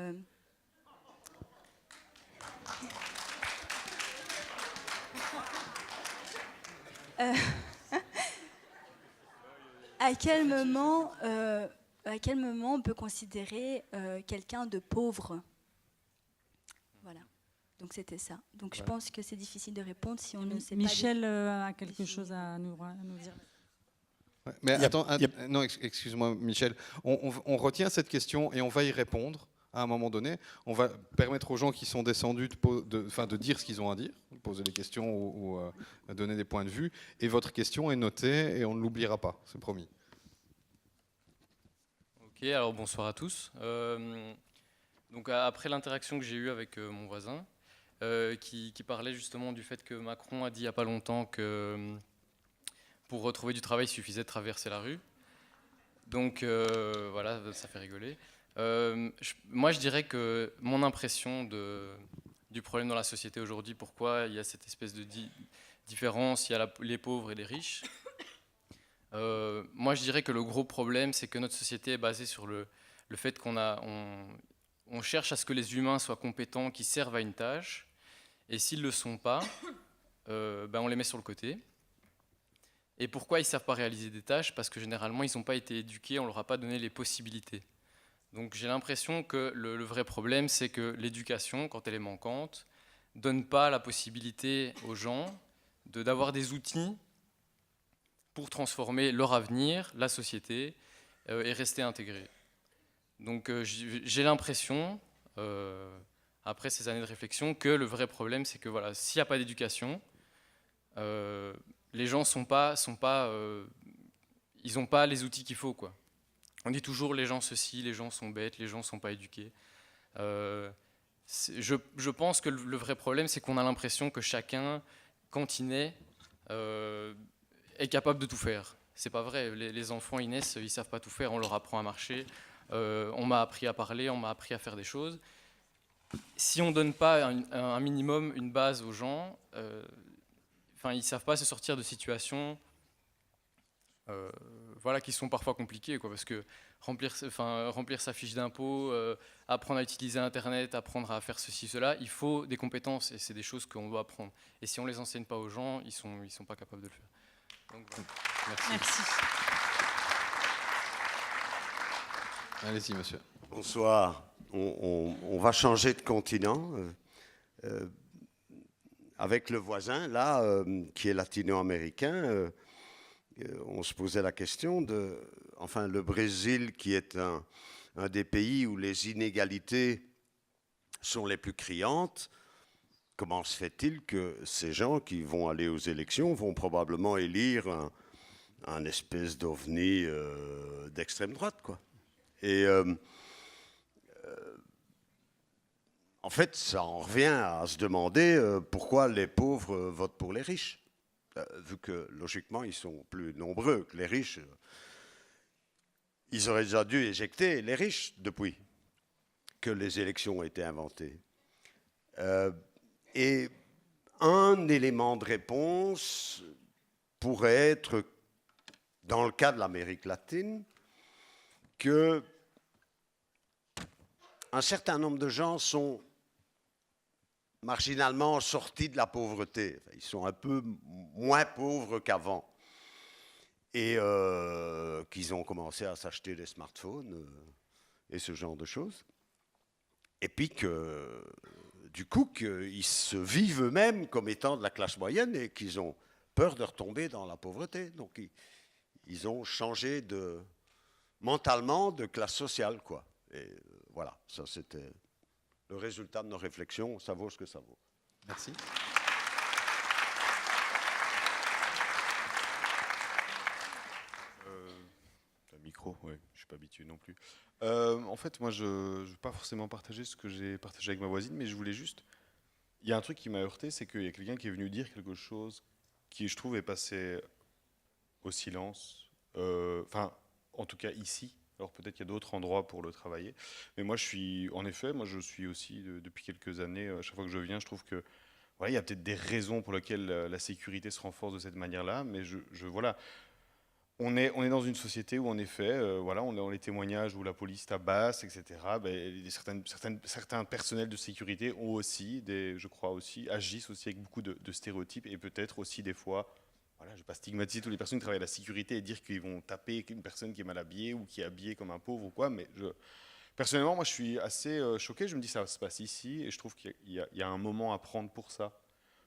H: à quel moment on peut considérer quelqu'un de pauvre? Voilà. Donc c'était ça. Donc je pense que c'est difficile de répondre si on ne sait
A: Michel
H: pas.
A: a quelque chose à nous dire.
B: Ouais, mais attends, non, excuse-moi, Michel. On retient cette question et on va y répondre à un moment donné. On va permettre aux gens qui sont descendus de dire ce qu'ils ont à dire, poser des questions ou donner des points de vue. Et votre question est notée et on ne l'oubliera pas, c'est promis.
I: Ok, alors bonsoir à tous. Donc après l'interaction que j'ai eue avec mon voisin, qui parlait justement du fait que Macron a dit il n'y a pas longtemps que pour retrouver du travail, il suffisait de traverser la rue. Donc voilà, ça fait rigoler. Moi, je dirais que mon impression du problème dans la société aujourd'hui, pourquoi il y a cette espèce de différence, il y a les pauvres et les riches. Moi, je dirais que le gros problème, c'est que notre société est basée sur le fait on cherche à ce que les humains soient compétents, qu'ils servent à une tâche, et s'ils ne le sont pas, on les met sur le côté. Et pourquoi ils ne savent pas réaliser des tâches? Parce que généralement, ils n'ont pas été éduqués, on ne leur a pas donné les possibilités. Donc j'ai l'impression que le vrai problème, c'est que l'éducation, quand elle est manquante, donne pas la possibilité aux gens d'avoir des outils pour transformer leur avenir, la société, et rester intégrés. Donc j'ai l'impression, après ces années de réflexion, que le vrai problème, c'est que voilà, s'il n'y a pas d'éducation, les gens ils n'ont pas les outils qu'il faut, quoi. On dit toujours les gens ceci, les gens sont bêtes, les gens ne sont pas éduqués. Je pense que le vrai problème, c'est qu'on a l'impression que chacun, quand il naît, est capable de tout faire. C'est pas vrai. Les enfants, ils naissent, ils savent pas tout faire. On leur apprend à marcher. On m'a appris à parler, on m'a appris à faire des choses. Si on donne pas un minimum, une base aux gens, ils savent pas se sortir de situations, voilà, qui sont parfois compliquées, quoi, parce que remplir sa fiche d'impôt, apprendre à utiliser Internet, apprendre à faire ceci, cela, il faut des compétences et c'est des choses qu'on doit apprendre. Et si on les enseigne pas aux gens, ils sont pas capables de le faire. Donc, voilà.
A: Merci.
B: Allez-y, monsieur.
J: Bonsoir. On va changer de continent. Avec le voisin, là, qui est latino-américain, on se posait la question de... Enfin, le Brésil, qui est un des pays où les inégalités sont les plus criantes, comment se fait-il que ces gens qui vont aller aux élections vont probablement élire un espèce d'ovni d'extrême droite, quoi. Et en fait, ça en revient à se demander pourquoi les pauvres votent pour les riches. Vu que, logiquement, ils sont plus nombreux que les riches. Ils auraient déjà dû éjecter les riches depuis que les élections ont été inventées. Et un élément de réponse pourrait être, dans le cas de l'Amérique latine, que un certain nombre de gens sont marginalement sortis de la pauvreté. Ils sont un peu moins pauvres qu'avant. Et qu'ils ont commencé à s'acheter des smartphones et ce genre de choses. Et puis que, du coup, qu'ils se vivent eux-mêmes comme étant de la classe moyenne et qu'ils ont peur de retomber dans la pauvreté. Donc, ils ont changé mentalement de classe sociale, quoi. Et voilà, ça c'était le résultat de nos réflexions. Ça vaut ce que ça vaut.
B: Merci.
K: Micro, ouais, je suis pas habitué non plus. En fait, moi, je ne vais pas forcément partager ce que j'ai partagé avec ma voisine, mais je voulais juste... Il y a un truc qui m'a heurté, c'est qu'il y a quelqu'un qui est venu dire quelque chose qui, je trouve, est passé au silence. Enfin, en tout cas ici. Alors peut-être qu'il y a d'autres endroits pour le travailler. Mais moi, je suis aussi, depuis quelques années, à chaque fois que je viens, je trouve que voilà, il y a peut-être des raisons pour lesquelles la sécurité se renforce de cette manière-là, mais voilà. On est dans une société où, en effet, voilà, on a les témoignages où la police tabasse, etc. Certains personnels de sécurité ont aussi, je crois aussi, agissent aussi avec beaucoup de stéréotypes et peut-être aussi des fois, voilà, je ne vais pas stigmatiser toutes les personnes qui travaillent à la sécurité et dire qu'ils vont taper une personne qui est mal habillée ou qui est habillée comme un pauvre ou quoi, mais personnellement, moi, je suis assez choqué. Je me dis, ça se passe ici et je trouve qu'il y a un moment à prendre pour ça,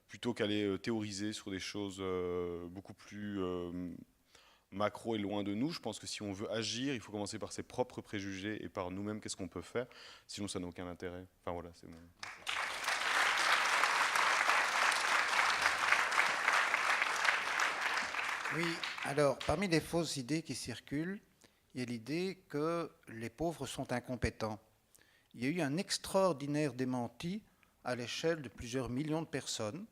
K: plutôt qu'aller théoriser sur des choses beaucoup plus... macro est loin de nous. Je pense que si on veut agir, il faut commencer par ses propres préjugés et par nous-mêmes, qu'est-ce qu'on peut faire. Sinon, ça n'a aucun intérêt. Enfin, voilà, c'est mon...
L: Oui, alors, parmi les fausses idées qui circulent, il y a l'idée que les pauvres sont incompétents. Il y a eu un extraordinaire démenti à l'échelle de plusieurs millions de personnes.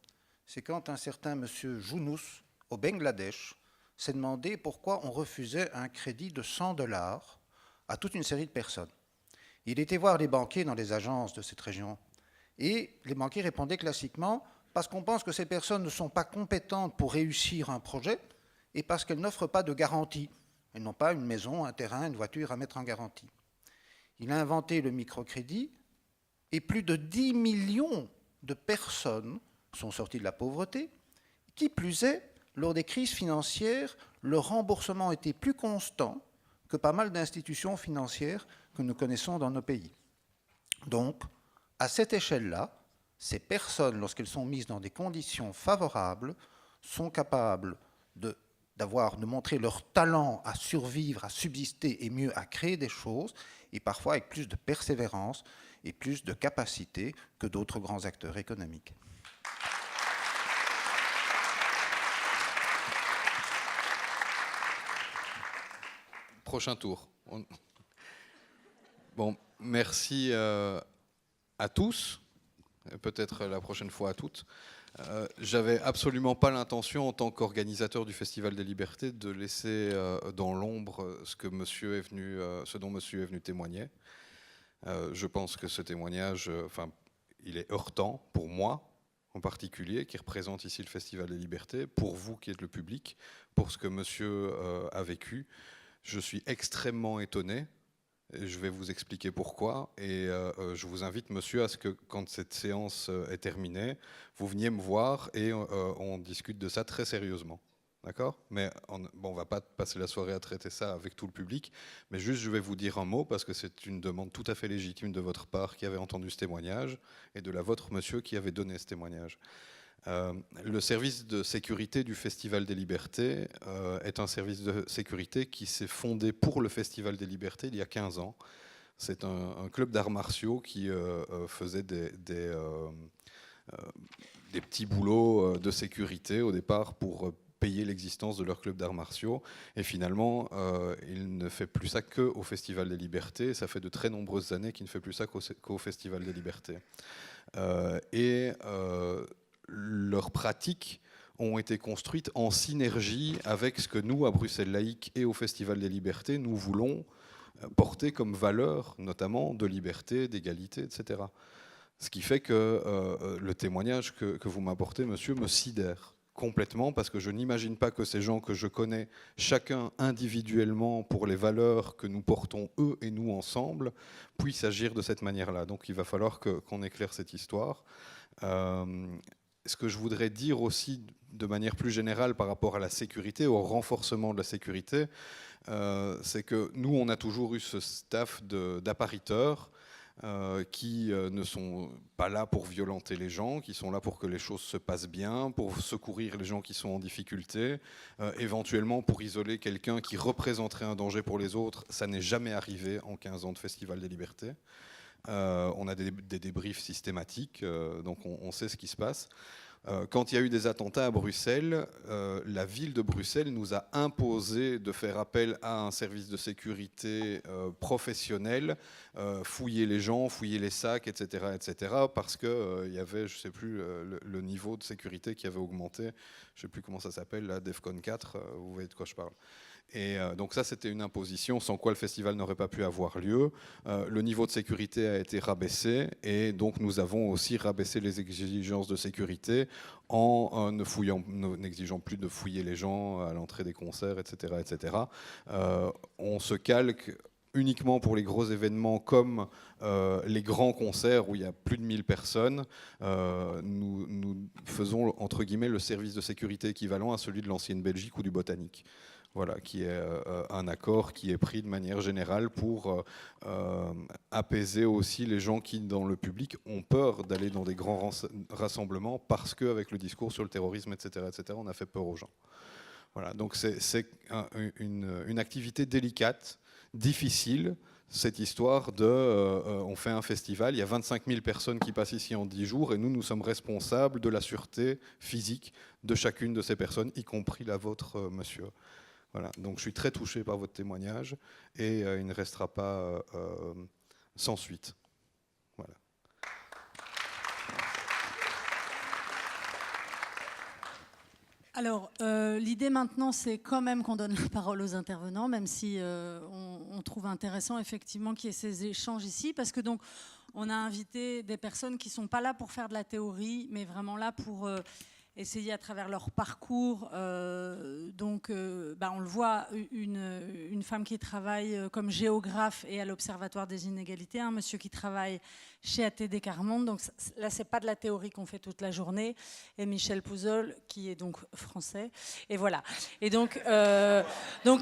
L: C'est quand un certain monsieur Younous, au Bangladesh, s'est demandé pourquoi on refusait un crédit de $100 à toute une série de personnes. Il était voir les banquiers dans les agences de cette région et les banquiers répondaient classiquement parce qu'on pense que ces personnes ne sont pas compétentes pour réussir un projet et parce qu'elles n'offrent pas de garantie. Elles n'ont pas une maison, un terrain, une voiture à mettre en garantie. Il a inventé le microcrédit et plus de 10 millions de personnes sont sorties de la pauvreté. Qui plus est, lors des crises financières, le remboursement était plus constant que pas mal d'institutions financières que nous connaissons dans nos pays. Donc, à cette échelle-là, ces personnes, lorsqu'elles sont mises dans des conditions favorables, sont capables de montrer leur talent à survivre, à subsister et mieux à créer des choses, et parfois avec plus de persévérance et plus de capacité que d'autres grands acteurs économiques.
B: Prochain tour. Bon, merci à tous, peut-être la prochaine fois à toutes. J'avais absolument pas l'intention, en tant qu'organisateur du Festival des Libertés, de laisser dans l'ombre ce dont monsieur est venu témoigner. Je pense que ce témoignage, il est heurtant pour moi, en particulier, qui représente ici le Festival des Libertés, pour vous qui êtes le public, pour ce que monsieur a vécu. Je suis extrêmement étonné. Et je vais vous expliquer pourquoi. Et je vous invite, monsieur, à ce que, quand cette séance est terminée, vous veniez me voir et on discute de ça très sérieusement. D'accord ? Mais on ne va pas passer la soirée à traiter ça avec tout le public. Mais juste, je vais vous dire un mot, parce que c'est une demande tout à fait légitime de votre part qui avait entendu ce témoignage, et de la vôtre, monsieur, qui avait donné ce témoignage. Le service de sécurité du Festival des Libertés est un service de sécurité qui s'est fondé pour le Festival des Libertés il y a 15 ans. C'est un club d'arts martiaux qui faisait des petits boulots de sécurité au départ pour payer l'existence de leur club d'arts martiaux. Et finalement, il ne fait plus ça qu'au Festival des Libertés. Ça fait de très nombreuses années qu'il ne fait plus ça qu'au Festival des Libertés. Leurs pratiques ont été construites en synergie avec ce que nous, à Bruxelles Laïque et au Festival des Libertés, nous voulons porter comme valeur, notamment de liberté, d'égalité, etc. Ce qui fait que le témoignage que vous m'apportez, monsieur, me sidère complètement, parce que je n'imagine pas que ces gens que je connais, chacun individuellement pour les valeurs que nous portons, eux et nous ensemble, puissent agir de cette manière-là. Donc il va falloir qu'on éclaire cette histoire. Ce que je voudrais dire aussi de manière plus générale par rapport à la sécurité, au renforcement de la sécurité, c'est que nous, on a toujours eu ce staff d'appariteurs qui ne sont pas là pour violenter les gens, qui sont là pour que les choses se passent bien, pour secourir les gens qui sont en difficulté, éventuellement pour isoler quelqu'un qui représenterait un danger pour les autres. Ça n'est jamais arrivé en 15 ans de Festival des Libertés. On a des débriefs systématiques, donc on sait ce qui se passe. Quand il y a eu des attentats à Bruxelles, la ville de Bruxelles nous a imposé de faire appel à un service de sécurité professionnel, fouiller les gens, fouiller les sacs, etc., etc., parce qu'il y avait, je ne sais plus, le niveau de sécurité qui avait augmenté. Je ne sais plus comment ça s'appelle, la DEFCON 4, vous voyez de quoi je parle. Et donc ça, c'était une imposition sans quoi le festival n'aurait pas pu avoir lieu. Le niveau de sécurité a été rabaissé et donc nous avons aussi rabaissé les exigences de sécurité en n'exigeant plus de fouiller les gens à l'entrée des concerts, etc., etc. On se calque uniquement pour les gros événements comme les grands concerts où il y a plus de 1000 personnes. Nous faisons, entre guillemets, le service de sécurité équivalent à celui de l'ancienne Belgique ou du Botanique. Voilà, qui est un accord qui est pris de manière générale pour apaiser aussi les gens qui, dans le public, ont peur d'aller dans des grands rassemblements parce qu'avec le discours sur le terrorisme, etc., on a fait peur aux gens. Voilà, donc c'est une activité délicate, difficile, cette histoire de on fait un festival, il y a 25 000 personnes qui passent ici en 10 jours et nous sommes responsables de la sûreté physique de chacune de ces personnes, y compris la vôtre, monsieur. Voilà, donc je suis très touché par votre témoignage et il ne restera pas sans suite. Voilà.
A: Alors, l'idée maintenant, c'est quand même qu'on donne la parole aux intervenants, même si on trouve intéressant effectivement qu'il y ait ces échanges ici, parce que donc on a invité des personnes qui ne sont pas là pour faire de la théorie, mais vraiment là pour essayer à travers leur parcours. Donc, on le voit, une femme qui travaille comme géographe et à l'Observatoire des inégalités, un monsieur qui travaille chez ATD Quart Monde. Donc là, c'est pas de la théorie qu'on fait toute la journée. Et Michel Pouzol, qui est donc français. Et voilà. Et donc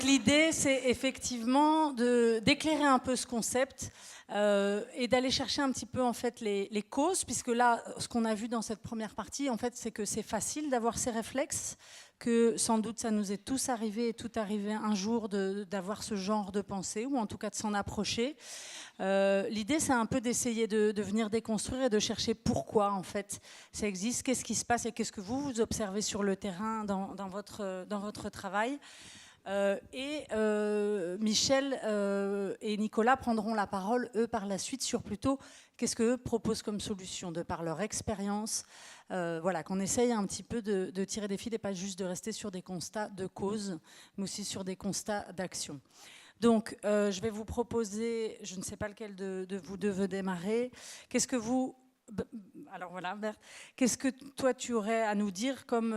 A: l'idée, c'est effectivement d'éclairer un peu ce concept. Et d'aller chercher un petit peu en fait les causes, puisque là, ce qu'on a vu dans cette première partie, en fait, c'est que c'est facile d'avoir ces réflexes, que sans doute ça nous est tous arrivé et tout arrivé un jour d'avoir ce genre de pensée, ou en tout cas de s'en approcher. L'idée, c'est un peu d'essayer de venir déconstruire et de chercher pourquoi en fait ça existe, qu'est-ce qui se passe et qu'est-ce que vous observez sur le terrain dans votre travail. Michel et Nicolas prendront la parole, eux, par la suite, sur plutôt qu'est-ce qu'eux proposent comme solution, de par leur expérience. Voilà, qu'on essaye un petit peu de tirer des fils et pas juste de rester sur des constats de cause, mais aussi sur des constats d'action. Donc, je vais vous proposer, je ne sais pas lequel de vous deux veut démarrer. Qu'est-ce que vous... Alors voilà, Berthe, qu'est-ce que toi tu aurais à nous dire comme,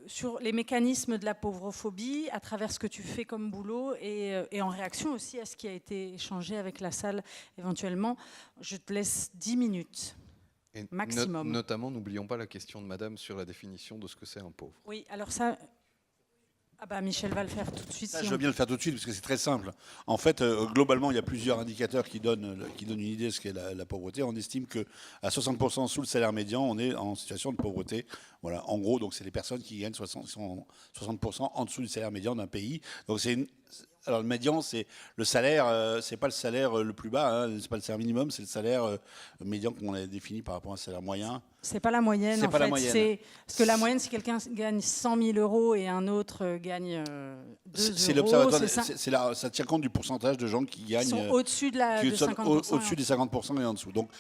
A: sur les mécanismes de la pauvrophobie à travers ce que tu fais comme boulot et en réaction aussi à ce qui a été échangé avec la salle éventuellement. Je te laisse 10 minutes
B: et
A: maximum.
B: Notamment, n'oublions pas la question de madame sur la définition de ce que c'est un pauvre.
A: Oui, alors ça... Ah bah Michel va le faire tout de suite.
F: Ça, je veux bien le faire tout de suite parce que c'est très simple. En fait, globalement, il y a plusieurs indicateurs qui donnent une idée de ce qu'est la pauvreté. On estime qu'à 60% sous le salaire médian, on est en situation de pauvreté. Voilà, en gros, donc c'est les personnes qui gagnent 60% en dessous du salaire médian d'un pays. Donc alors le médian, c'est le salaire, c'est pas le salaire le plus bas, hein, c'est pas le salaire minimum, c'est le salaire médian qu'on a défini par rapport à un salaire moyen.
A: C'est pas la moyenne,
F: c'est
A: en
F: pas
A: fait.
F: La moyenne.
A: Parce que la moyenne, si quelqu'un gagne 100 000 euros et un autre gagne 2 euros,
F: ça tient compte du pourcentage de gens qui gagnent...
A: Ils sont au-dessus de 50%.
F: Au-dessus des 50% et en dessous. Donc,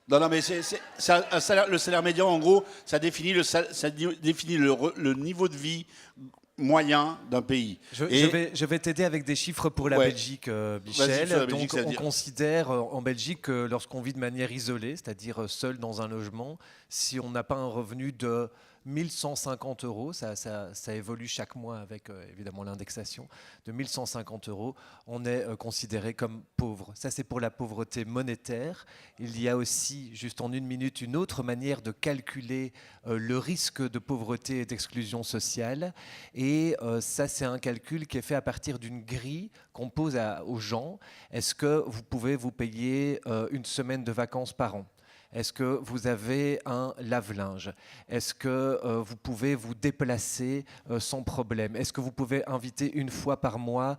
F: non, mais le salaire médian, en gros, ça définit le niveau de vie moyen d'un pays.
C: Je vais t'aider avec des chiffres pour la Belgique, Michel. Donc, on considère en Belgique que lorsqu'on vit de manière isolée, c'est-à-dire seul dans un logement, si on n'a pas un revenu de 1150 euros, ça évolue chaque mois avec évidemment l'indexation, de 1150 euros, on est considéré comme pauvre. Ça, c'est pour la pauvreté monétaire. Il y a aussi, juste en une minute, une autre manière de calculer le risque de pauvreté et d'exclusion sociale. Et ça, c'est un calcul qui est fait à partir d'une grille qu'on pose aux gens. Est-ce que vous pouvez vous payer une semaine de vacances par an ? Est-ce que vous avez un lave-linge? Est-ce que vous pouvez vous déplacer sans problème? Est-ce que vous pouvez inviter une fois par mois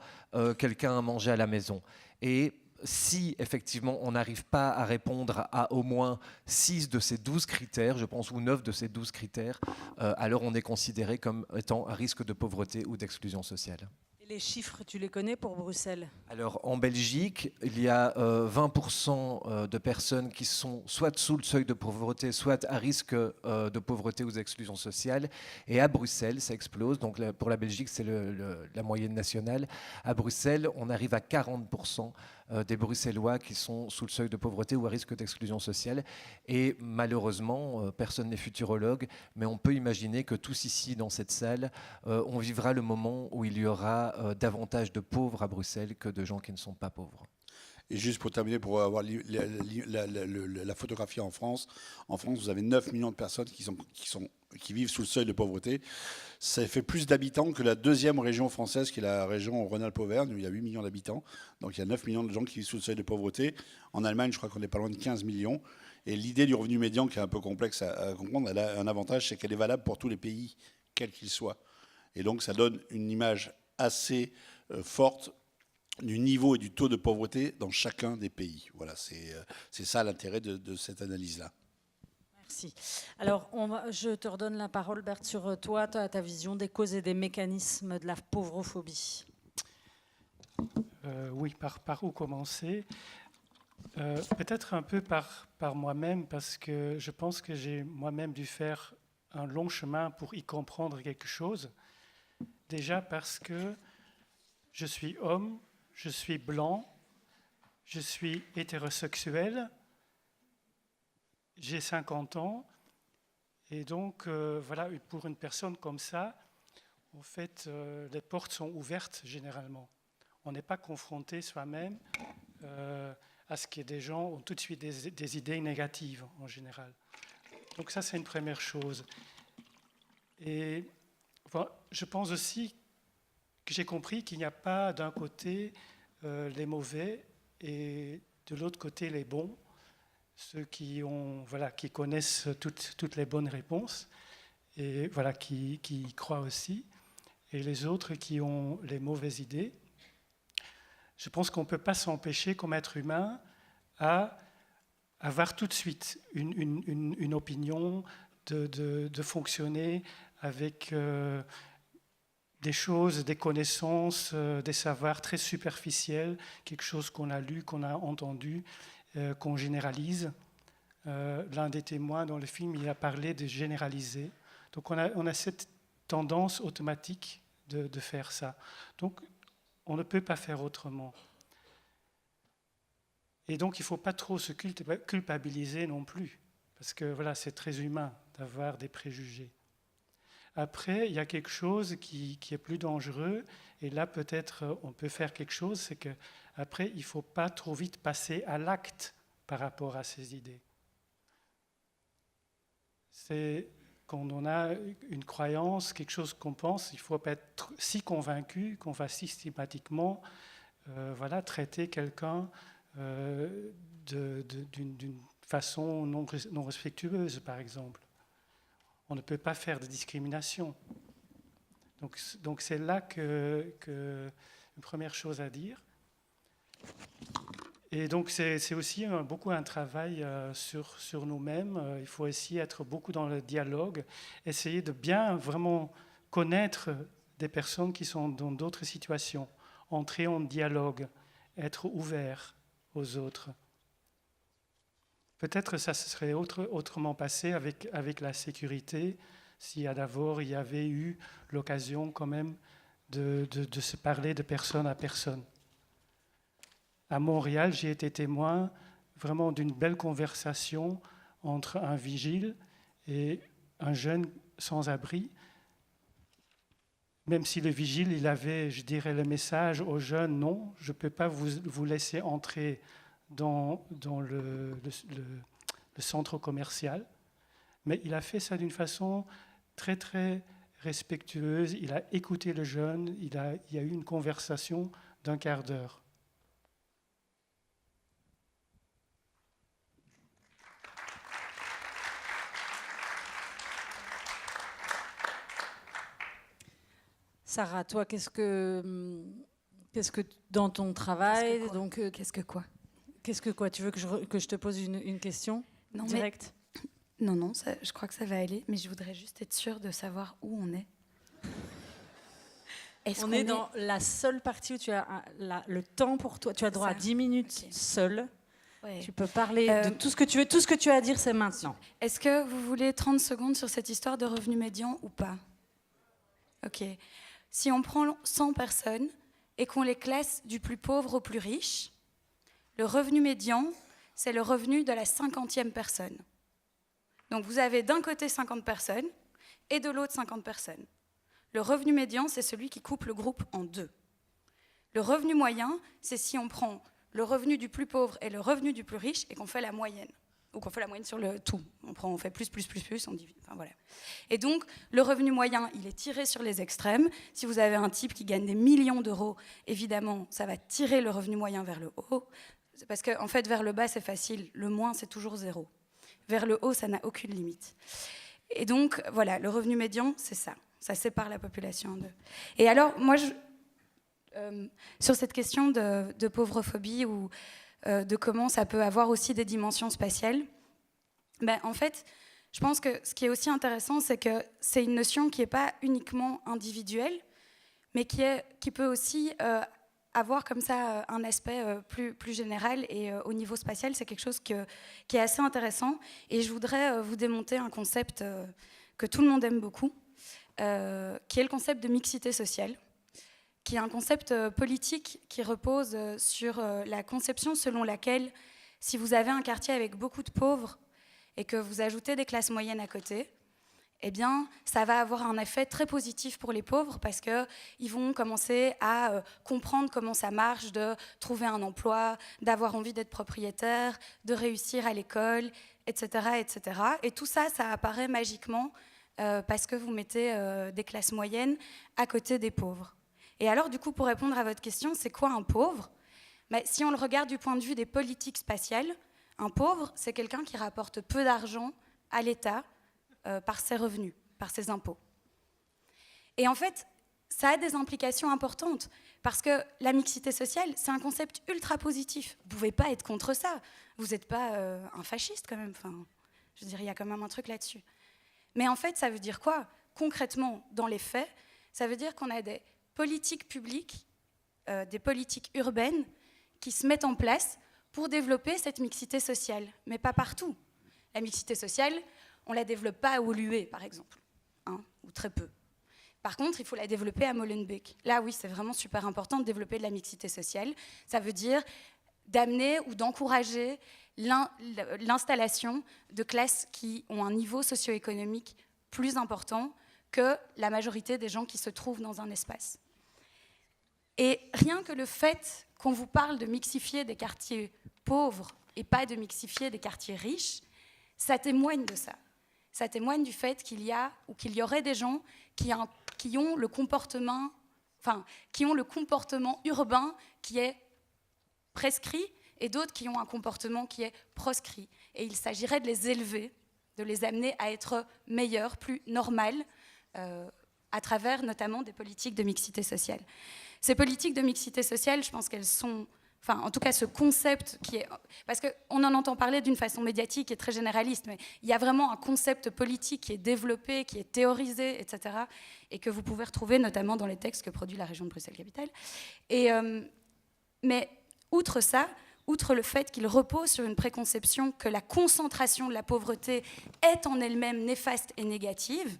C: quelqu'un à manger à la maison? Et si effectivement on n'arrive pas à répondre à au moins 6 de ces 12 critères, je pense, ou 9 de ces 12 critères, alors on est considéré comme étant à risque de pauvreté ou d'exclusion sociale.
A: Les chiffres, tu les connais pour Bruxelles?
C: Alors, en Belgique, il y a 20% de personnes qui sont soit sous le seuil de pauvreté, soit à risque de pauvreté ou d'exclusion sociale. Et à Bruxelles, ça explose. Donc, pour la Belgique, c'est la moyenne nationale. À Bruxelles, on arrive à 40% des Bruxellois qui sont sous le seuil de pauvreté ou à risque d'exclusion sociale. Et malheureusement, personne n'est futurologue, mais on peut imaginer que tous ici, dans cette salle, on vivra le moment où il y aura davantage de pauvres à Bruxelles que de gens qui ne sont pas pauvres.
F: Et juste pour terminer, pour avoir la photographie en France, vous avez 9 millions de personnes qui vivent sous le seuil de pauvreté. Ça fait plus d'habitants que la deuxième région française, qui est la région Rhône-Alpes-Auvergne, où il y a 8 millions d'habitants. Donc il y a 9 millions de gens qui vivent sous le seuil de pauvreté. En Allemagne, je crois qu'on est pas loin de 15 millions. Et l'idée du revenu médian, qui est un peu complexe à comprendre, elle a un avantage, c'est qu'elle est valable pour tous les pays, quels qu'ils soient. Et donc ça donne une image assez forte du niveau et du taux de pauvreté dans chacun des pays. Voilà, c'est ça l'intérêt de cette analyse-là.
A: Merci. Alors, je te redonne la parole, Berthe, sur toi, ta vision des causes et des mécanismes de la pauvrophobie.
E: Oui, par où commencer? Peut-être un peu par moi-même, parce que je pense que j'ai moi-même dû faire un long chemin pour y comprendre quelque chose. Déjà parce que je suis homme, je suis blanc, je suis hétérosexuel, j'ai 50 ans Et donc, voilà, pour une personne comme ça, en fait, les portes sont ouvertes généralement. On n'est pas confronté soi-même à ce que des gens ont tout de suite des idées négatives en général. Donc ça, c'est une première chose. Et voilà, je pense aussi que j'ai compris qu'il n'y a pas d'un côté les mauvais et de l'autre côté les bons, ceux qui connaissent toutes les bonnes réponses et voilà, qui y croient aussi, et les autres qui ont les mauvaises idées. Je pense qu'on ne peut pas s'empêcher, comme être humain, à avoir tout de suite une opinion, de fonctionner avec des choses, des connaissances, des savoirs très superficiels, quelque chose qu'on a lu, qu'on a entendu, qu'on généralise. L'un des témoins dans le film, il a parlé de généraliser. Donc on a cette tendance automatique de faire ça. Donc on ne peut pas faire autrement. Et donc il ne faut pas trop se culpabiliser non plus, parce que voilà, c'est très humain d'avoir des préjugés. Après, il y a quelque chose qui est plus dangereux, et là peut-être on peut faire quelque chose, c'est qu'après il ne faut pas trop vite passer à l'acte par rapport à ces idées. C'est quand on a une croyance, quelque chose qu'on pense, il ne faut pas être si convaincu qu'on va systématiquement traiter quelqu'un d'une façon non respectueuse, par exemple. On ne peut pas faire de discrimination. Donc c'est là que une première chose à dire. Et donc c'est aussi beaucoup un travail sur nous-mêmes. Il faut essayer d'être beaucoup dans le dialogue, essayer de bien vraiment connaître des personnes qui sont dans d'autres situations, entrer en dialogue, être ouvert aux autres. Peut-être ça se serait autrement passé avec la sécurité, si d'abord il y avait eu l'occasion quand même de se parler de personne à personne. À Montréal, j'ai été témoin vraiment d'une belle conversation entre un vigile et un jeune sans-abri. Même si le vigile, il avait, je dirais, le message aux jeunes, non, je ne peux pas vous laisser entrer dans le centre commercial. Mais il a fait ça d'une façon très, très respectueuse. Il a écouté le jeune, il y a eu une conversation d'1 quart d'heure.
A: Sarah, toi, qu'est-ce que dans ton travail,
D: Qu'est-ce que quoi?
A: Qu'est-ce que quoi? Tu veux que je te pose une question directe?
D: Non, je crois que ça va aller, mais je voudrais juste être sûre de savoir où on est.
A: On est dans la seule partie où tu as le temps pour toi. Tu as droit à 10 minutes seule. Ouais. Tu peux parler de tout ce que tu veux. Tout ce que tu as à dire, c'est maintenant.
D: Est-ce que vous voulez 30 secondes sur cette histoire de revenu médian ou pas? Ok. Si on prend 100 personnes et qu'on les classe du plus pauvre au plus riche, le revenu médian, c'est le revenu de la 50e personne. Donc vous avez d'un côté 50 personnes et de l'autre 50 personnes. Le revenu médian, c'est celui qui coupe le groupe en deux. Le revenu moyen, c'est si on prend le revenu du plus pauvre et le revenu du plus riche et qu'on fait la moyenne. Ou qu'on fait la moyenne sur le tout. On fait plus, on divise. Enfin, voilà. Et donc, le revenu moyen, il est tiré sur les extrêmes. Si vous avez un type qui gagne des millions d'euros, évidemment, ça va tirer le revenu moyen vers le haut. Parce qu'en fait, vers le bas, c'est facile. Le moins, c'est toujours 0. Vers le haut, ça n'a aucune limite. Et donc, voilà, le revenu médian, c'est ça. Ça sépare la population en deux. Et alors, moi, sur cette question de pauvrophobie ou de comment ça peut avoir aussi des dimensions spatiales, en fait, je pense que ce qui est aussi intéressant, c'est que c'est une notion qui n'est pas uniquement individuelle, mais qui peut aussi avoir comme ça un aspect plus général. Et au niveau spatial, c'est quelque chose qui est assez intéressant. Et je voudrais vous démonter un concept que tout le monde aime beaucoup, qui est le concept de mixité sociale, qui est un concept politique qui repose sur la conception selon laquelle, si vous avez un quartier avec beaucoup de pauvres et que vous ajoutez des classes moyennes à côté, eh bien, ça va avoir un effet très positif pour les pauvres parce qu'ils vont commencer à comprendre comment ça marche, de trouver un emploi, d'avoir envie d'être propriétaire, de réussir à l'école, etc., etc. Et tout ça, ça apparaît magiquement parce que vous mettez des classes moyennes à côté des pauvres. Et alors, du coup, pour répondre à votre question, c'est quoi un pauvre ? Si on le regarde du point de vue des politiques spatiales, un pauvre, c'est quelqu'un qui rapporte peu d'argent à l'État par ses revenus, par ses impôts. Et en fait, ça a des implications importantes, parce que la mixité sociale, c'est un concept ultra positif. Vous ne pouvez pas être contre ça. Vous n'êtes pas un fasciste quand même. Enfin, je veux dire, il y a quand même un truc là-dessus. Mais en fait, ça veut dire quoi ? Concrètement, dans les faits, ça veut dire qu'on a des politiques publiques, des politiques urbaines qui se mettent en place pour développer cette mixité sociale, mais pas partout. La mixité sociale, on ne la développe pas à Woluwe, par exemple, hein, ou très peu. Par contre, il faut la développer à Molenbeek. Là, oui, c'est vraiment super important de développer de la mixité sociale. Ça veut dire d'amener ou d'encourager l'installation de classes qui ont un niveau socio-économique plus important que la majorité des gens qui se trouvent dans un espace. Et rien que le fait qu'on vous parle de mixifier des quartiers pauvres et pas de mixifier des quartiers riches, ça témoigne de ça. Ça témoigne du fait qu'il y a ou qu'il y aurait des gens qui ont le comportement urbain qui est prescrit et d'autres qui ont un comportement qui est proscrit. Et il s'agirait de les élever, de les amener à être meilleurs, plus normales, à travers notamment des politiques de mixité sociale. Ces politiques de mixité sociale, je pense qu'elles sont... Enfin, en tout cas, ce concept qui est... Parce qu'on en entend parler d'une façon médiatique et très généraliste, mais il y a vraiment un concept politique qui est développé, qui est théorisé, etc., et que vous pouvez retrouver notamment dans les textes que produit la région de Bruxelles-Capitale. Mais outre ça, outre le fait qu'il repose sur une préconception que la concentration de la pauvreté est en elle-même néfaste et négative,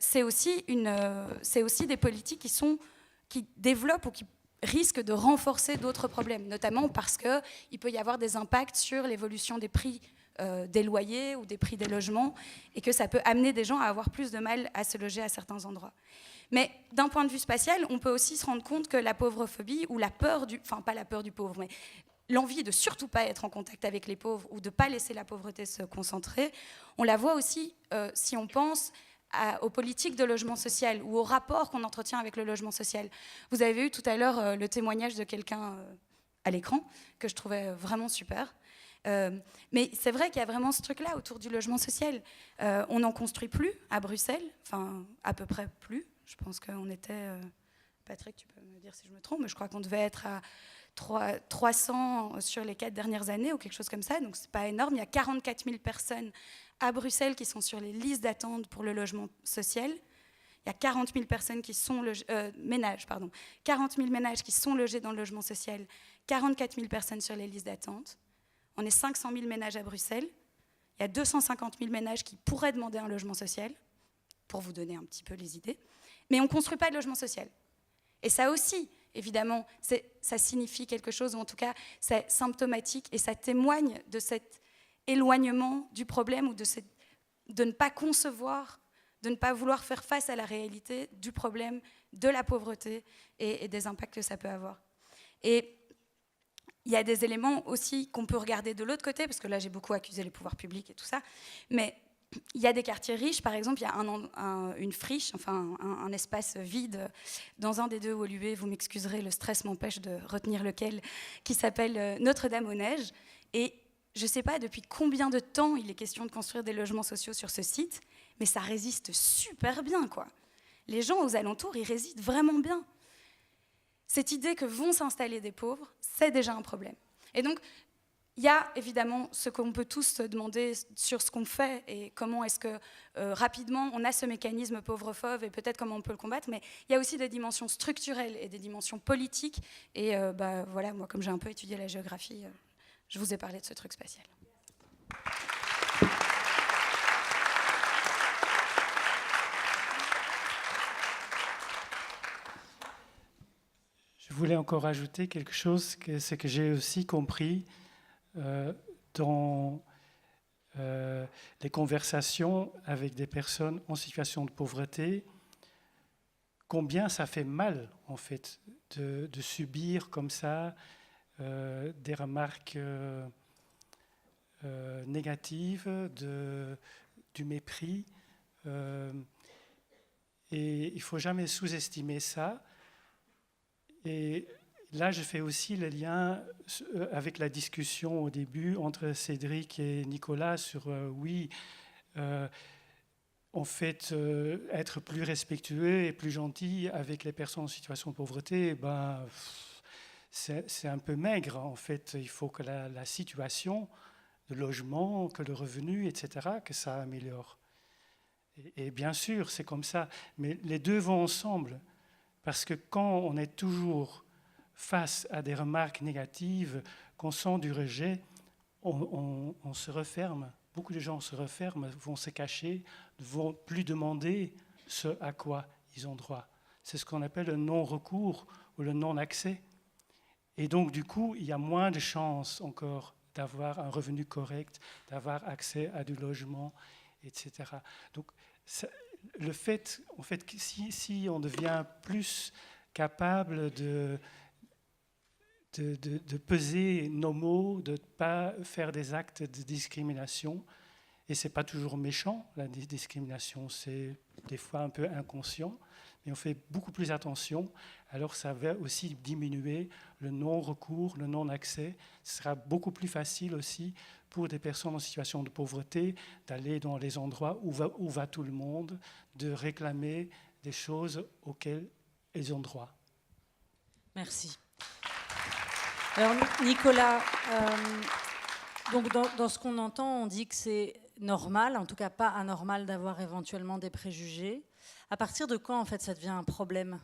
D: c'est aussi des politiques qui développent ou qui risque de renforcer d'autres problèmes, notamment parce qu'il peut y avoir des impacts sur l'évolution des prix des loyers ou des prix des logements, et que ça peut amener des gens à avoir plus de mal à se loger à certains endroits. Mais d'un point de vue spatial, on peut aussi se rendre compte que la pauvrophobie, ou la peur pas la peur du pauvre, mais l'envie de surtout pas être en contact avec les pauvres ou de pas laisser la pauvreté se concentrer, on la voit aussi si on pense aux politiques de logement social ou au rapport qu'on entretient avec le logement social. Vous avez eu tout à l'heure le témoignage de quelqu'un à l'écran que je trouvais vraiment super. Mais c'est vrai qu'il y a vraiment ce truc-là autour du logement social. On n'en construit plus à Bruxelles, enfin à peu près plus. Je pense qu'on était... Patrick, tu peux me dire si je me trompe, mais je crois qu'on devait être à 300 sur les 4 dernières années ou quelque chose comme ça, donc c'est pas énorme. Il y a 44 000 personnes à Bruxelles qui sont sur les listes d'attente pour le logement social. Il y a 40 000 personnes qui sont 40 000 ménages qui sont logés dans le logement social, 44 000 personnes sur les listes d'attente. On est 500 000 ménages à Bruxelles. Il y a 250 000 ménages qui pourraient demander un logement social, pour vous donner un petit peu les idées. Mais on ne construit pas de logement social. Et ça aussi, évidemment, ça signifie quelque chose, ou en tout cas, c'est symptomatique, et ça témoigne de cet éloignement du problème, ou de ne pas concevoir, de ne pas vouloir faire face à la réalité du problème de la pauvreté et des impacts que ça peut avoir. Et il y a des éléments aussi qu'on peut regarder de l'autre côté, parce que là, j'ai beaucoup accusé les pouvoirs publics et tout ça, mais il y a des quartiers riches, par exemple, il y a une friche, enfin un espace vide dans un des deux Woluwe, vous m'excuserez, le stress m'empêche de retenir lequel, qui s'appelle Notre-Dame-aux-Neiges. Et je ne sais pas depuis combien de temps il est question de construire des logements sociaux sur ce site, mais ça résiste super bien, quoi. Les gens aux alentours, ils résident vraiment bien. Cette idée que vont s'installer des pauvres, c'est déjà un problème. Et donc, il y a évidemment ce qu'on peut tous se demander sur ce qu'on fait et comment est-ce que rapidement on a ce mécanisme pauvrophobe et peut-être comment on peut le combattre, mais il y a aussi des dimensions structurelles et des dimensions politiques. Et voilà, moi comme j'ai un peu étudié la géographie, je vous ai parlé de ce truc spatial.
E: Je voulais encore ajouter quelque chose, c'est que j'ai aussi compris dans les conversations avec des personnes en situation de pauvreté, combien ça fait mal, en fait, de subir comme ça des remarques négatives, du mépris. Et il ne faut jamais sous-estimer ça. Et là, je fais aussi le lien avec la discussion au début entre Cédric et Nicolas sur en fait, être plus respectueux et plus gentil avec les personnes en situation de pauvreté, c'est un peu maigre. En fait, il faut que la situation, le logement, que le revenu, etc., que ça améliore. Et bien sûr, c'est comme ça. Mais les deux vont ensemble. Parce que quand on est toujours face à des remarques négatives, qu'on sent du rejet, on se referme. Beaucoup de gens se referment, vont se cacher, ne vont plus demander ce à quoi ils ont droit. C'est ce qu'on appelle le non-recours ou le non-accès. Et donc, du coup, il y a moins de chances encore d'avoir un revenu correct, d'avoir accès à du logement, etc. Donc, le fait, en fait, si on devient plus capable de peser nos mots, de ne pas faire des actes de discrimination. Et ce n'est pas toujours méchant, la discrimination, c'est des fois un peu inconscient, mais on fait beaucoup plus attention. Alors ça va aussi diminuer le non-recours, le non-accès. Ce sera beaucoup plus facile aussi pour des personnes en situation de pauvreté d'aller dans les endroits où va tout le monde, de réclamer des choses auxquelles ils ont droit.
A: Merci. Alors Nicolas, donc dans ce qu'on entend, on dit que c'est normal, en tout cas pas anormal, d'avoir éventuellement des préjugés. À partir de quand, en fait, ça devient un problème ?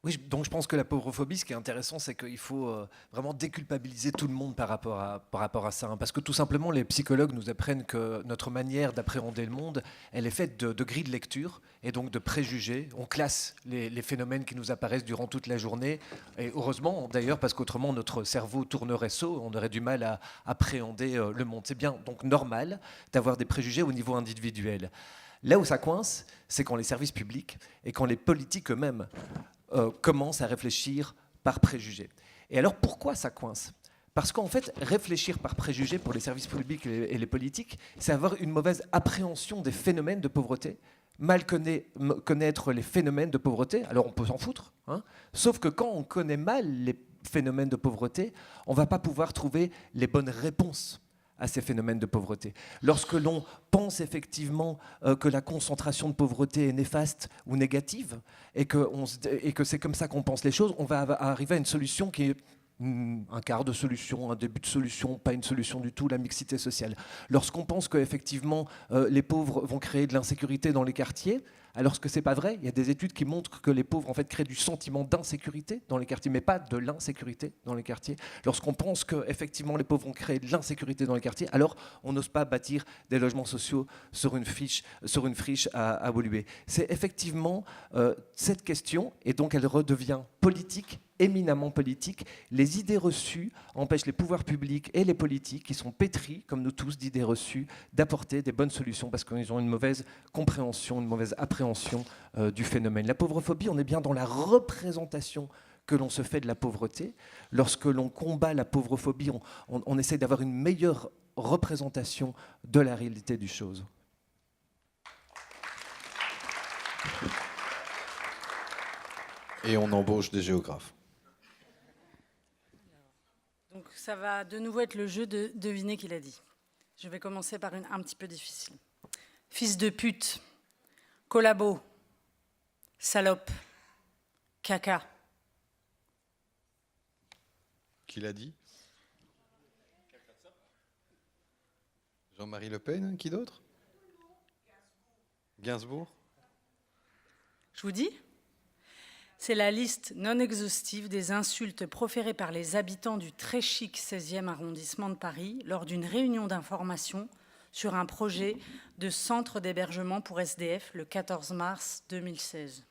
C: Oui, donc je pense que la pauvrophobie, ce qui est intéressant, c'est qu'il faut vraiment déculpabiliser tout le monde par rapport à ça. Parce que tout simplement, les psychologues nous apprennent que notre manière d'appréhender le monde, elle est faite de grilles de lecture et donc de préjugés. On classe les phénomènes qui nous apparaissent durant toute la journée. Et heureusement, d'ailleurs, parce qu'autrement, notre cerveau tournerait saut, on aurait du mal à appréhender le monde. C'est bien donc normal d'avoir des préjugés au niveau individuel. Là où ça coince, c'est quand les services publics et quand les politiques eux-mêmes commencent à réfléchir par préjugés. Et alors pourquoi ça coince ? Parce qu'en fait, réfléchir par préjugés pour les services publics et les politiques, c'est avoir une mauvaise appréhension des phénomènes de pauvreté, mal connaître les phénomènes de pauvreté, alors on peut s'en foutre, hein, sauf que quand on connaît mal les phénomènes de pauvreté, on ne va pas pouvoir trouver les bonnes réponses à ces phénomènes de pauvreté. Lorsque l'on pense effectivement que la concentration de pauvreté est néfaste ou négative, et que c'est comme ça qu'on pense les choses, on va arriver à une solution qui est un quart de solution, un début de solution, pas une solution du tout, la mixité sociale. Lorsqu'on pense qu'effectivement les pauvres vont créer de l'insécurité dans les quartiers, alors que ce n'est pas vrai, il y a des études qui montrent que les pauvres en fait, créent du sentiment d'insécurité dans les quartiers, mais pas de l'insécurité dans les quartiers. Lorsqu'on pense qu'effectivement les pauvres vont créer de l'insécurité dans les quartiers, alors on n'ose pas bâtir des logements sociaux sur une friche à Woluwe. C'est effectivement cette question, et donc elle redevient politique, éminemment politique. Les idées reçues empêchent les pouvoirs publics et les politiques, qui sont pétris, comme nous tous, d'idées reçues, d'apporter des bonnes solutions parce qu'ils ont une mauvaise compréhension, une mauvaise appréhension du phénomène. La pauvrophobie, on est bien dans la représentation que l'on se fait de la pauvreté. Lorsque l'on combat la pauvrophobie, on essaie d'avoir une meilleure représentation de la réalité des choses.
B: Et on embauche des géographes.
A: Donc ça va de nouveau être le jeu de deviner qui l'a dit. Je vais commencer par une un petit peu difficile. Fils de pute, collabo, salope, caca.
B: Qui l'a dit ? Jean-Marie Le Pen, qui d'autre ? Gainsbourg.
A: Je vous dis ? C'est la liste non exhaustive des insultes proférées par les habitants du très chic 16e arrondissement de Paris lors d'une réunion d'information sur un projet de centre d'hébergement pour SDF le 14 mars 2016.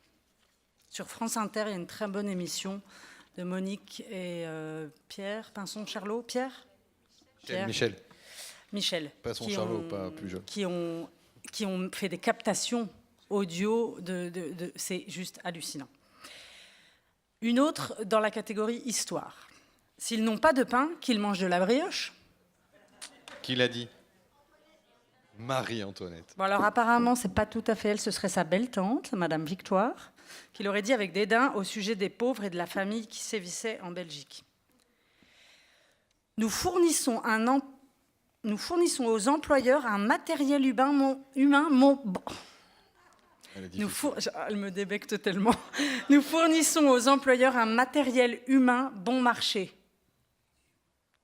A: Sur France Inter, il y a une très bonne émission de Monique et Pierre Pinson-Charlot. Pierre ?
B: Michel.
A: Michel,
B: Pas son Charlot, pas plus jeune.
A: qui ont fait des captations audio, c'est juste hallucinant. Une autre dans la catégorie histoire. S'ils n'ont pas de pain, qu'ils mangent de la brioche.
B: Qui l'a dit? Marie-Antoinette.
A: Bon, alors apparemment, c'est pas tout à fait elle, ce serait sa belle-tante, Madame Victoire, qui l'aurait dit avec dédain au sujet des pauvres et de la famille qui sévissait en Belgique. Nous fournissons aux employeurs un matériel humain elle me débecte tellement. Nous fournissons aux employeurs un matériel humain bon marché.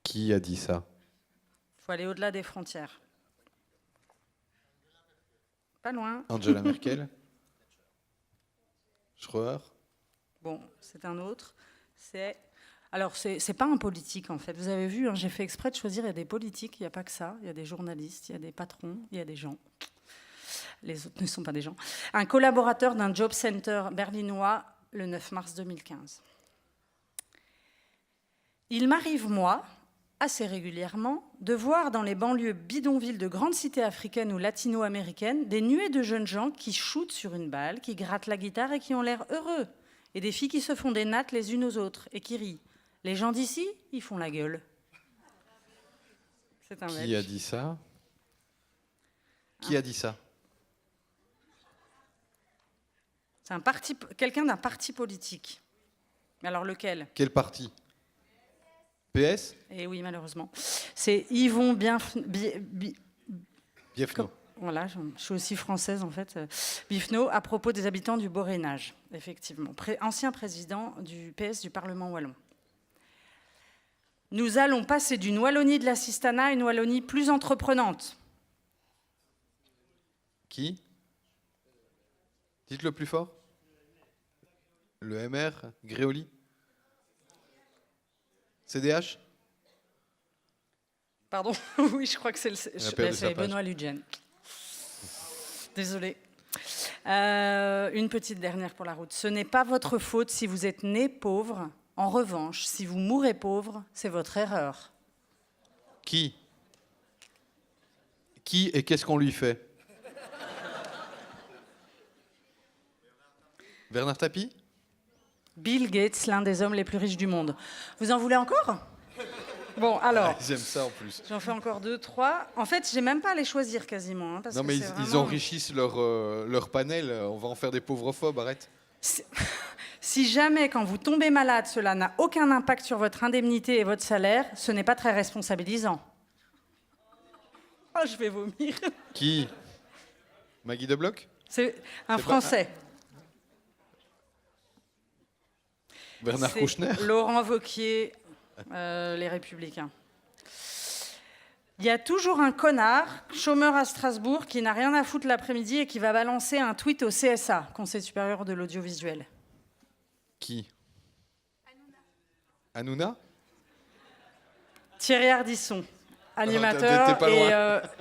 B: Qui a dit ça?
A: Il faut aller au-delà des frontières. Pas loin.
B: Angela Merkel? Schröer?
A: Bon, c'est un autre. Alors, c'est pas un politique, en fait. Vous avez vu, hein, j'ai fait exprès de choisir, il y a des politiques, il n'y a pas que ça. Il y a des journalistes, il y a des patrons, il y a des gens. Les autres ne sont pas des gens. Un collaborateur d'un job center berlinois le 9 mars 2015. Il m'arrive, moi, assez régulièrement, de voir dans les banlieues bidonvilles de grandes cités africaines ou latino-américaines des nuées de jeunes gens qui shootent sur une balle, qui grattent la guitare et qui ont l'air heureux. Et des filles qui se font des nattes les unes aux autres et qui rient. Les gens d'ici, ils font la gueule. C'est un
B: Qui a dit ça? Qui a dit ça?
A: C'est quelqu'un d'un parti politique. Mais alors lequel?
B: Quel parti? PS?
A: Eh oui, malheureusement. C'est Yvon
B: Biefno.
A: Voilà, je suis aussi française en fait. Biefno, à propos des habitants du Borénage, effectivement. Ancien président du PS du Parlement wallon. Nous allons passer d'une Wallonie de l'assistanat à une Wallonie plus entreprenante.
B: Qui? Dites-le plus fort. Le MR, Gréoli? CDH?
A: Pardon, oui, je crois que c'est Benoît Ludgen. Désolée. Une petite dernière pour la route. Ce n'est pas votre faute si vous êtes né pauvre. En revanche, si vous mourrez pauvre, c'est votre erreur.
B: Qui? Qui et qu'est-ce qu'on lui fait? Bernard Tapie?
A: Bill Gates, l'un des hommes les plus riches du monde. Vous en voulez encore? Bon, alors.
B: J'aime ça en plus.
A: J'en fais encore 2, 3. En fait, j'ai même pas à les choisir quasiment. Hein, parce
B: non,
A: que
B: mais
A: vraiment...
B: ils enrichissent leur panel. On va en faire des pauvrophobes, arrête.
A: Si jamais, quand vous tombez malade, cela n'a aucun impact sur votre indemnité et votre salaire, ce n'est pas très responsabilisant. Oh, je vais vomir.
B: Qui? Maggie Debloc?
A: C'est un Français.
B: Bernard Kouchner?
A: Laurent Wauquiez, les Républicains. Il y a toujours un connard, chômeur à Strasbourg, qui n'a rien à foutre l'après-midi et qui va balancer un tweet au CSA, Conseil supérieur de l'audiovisuel.
B: Qui? Hanouna?
A: Thierry Ardisson, animateur.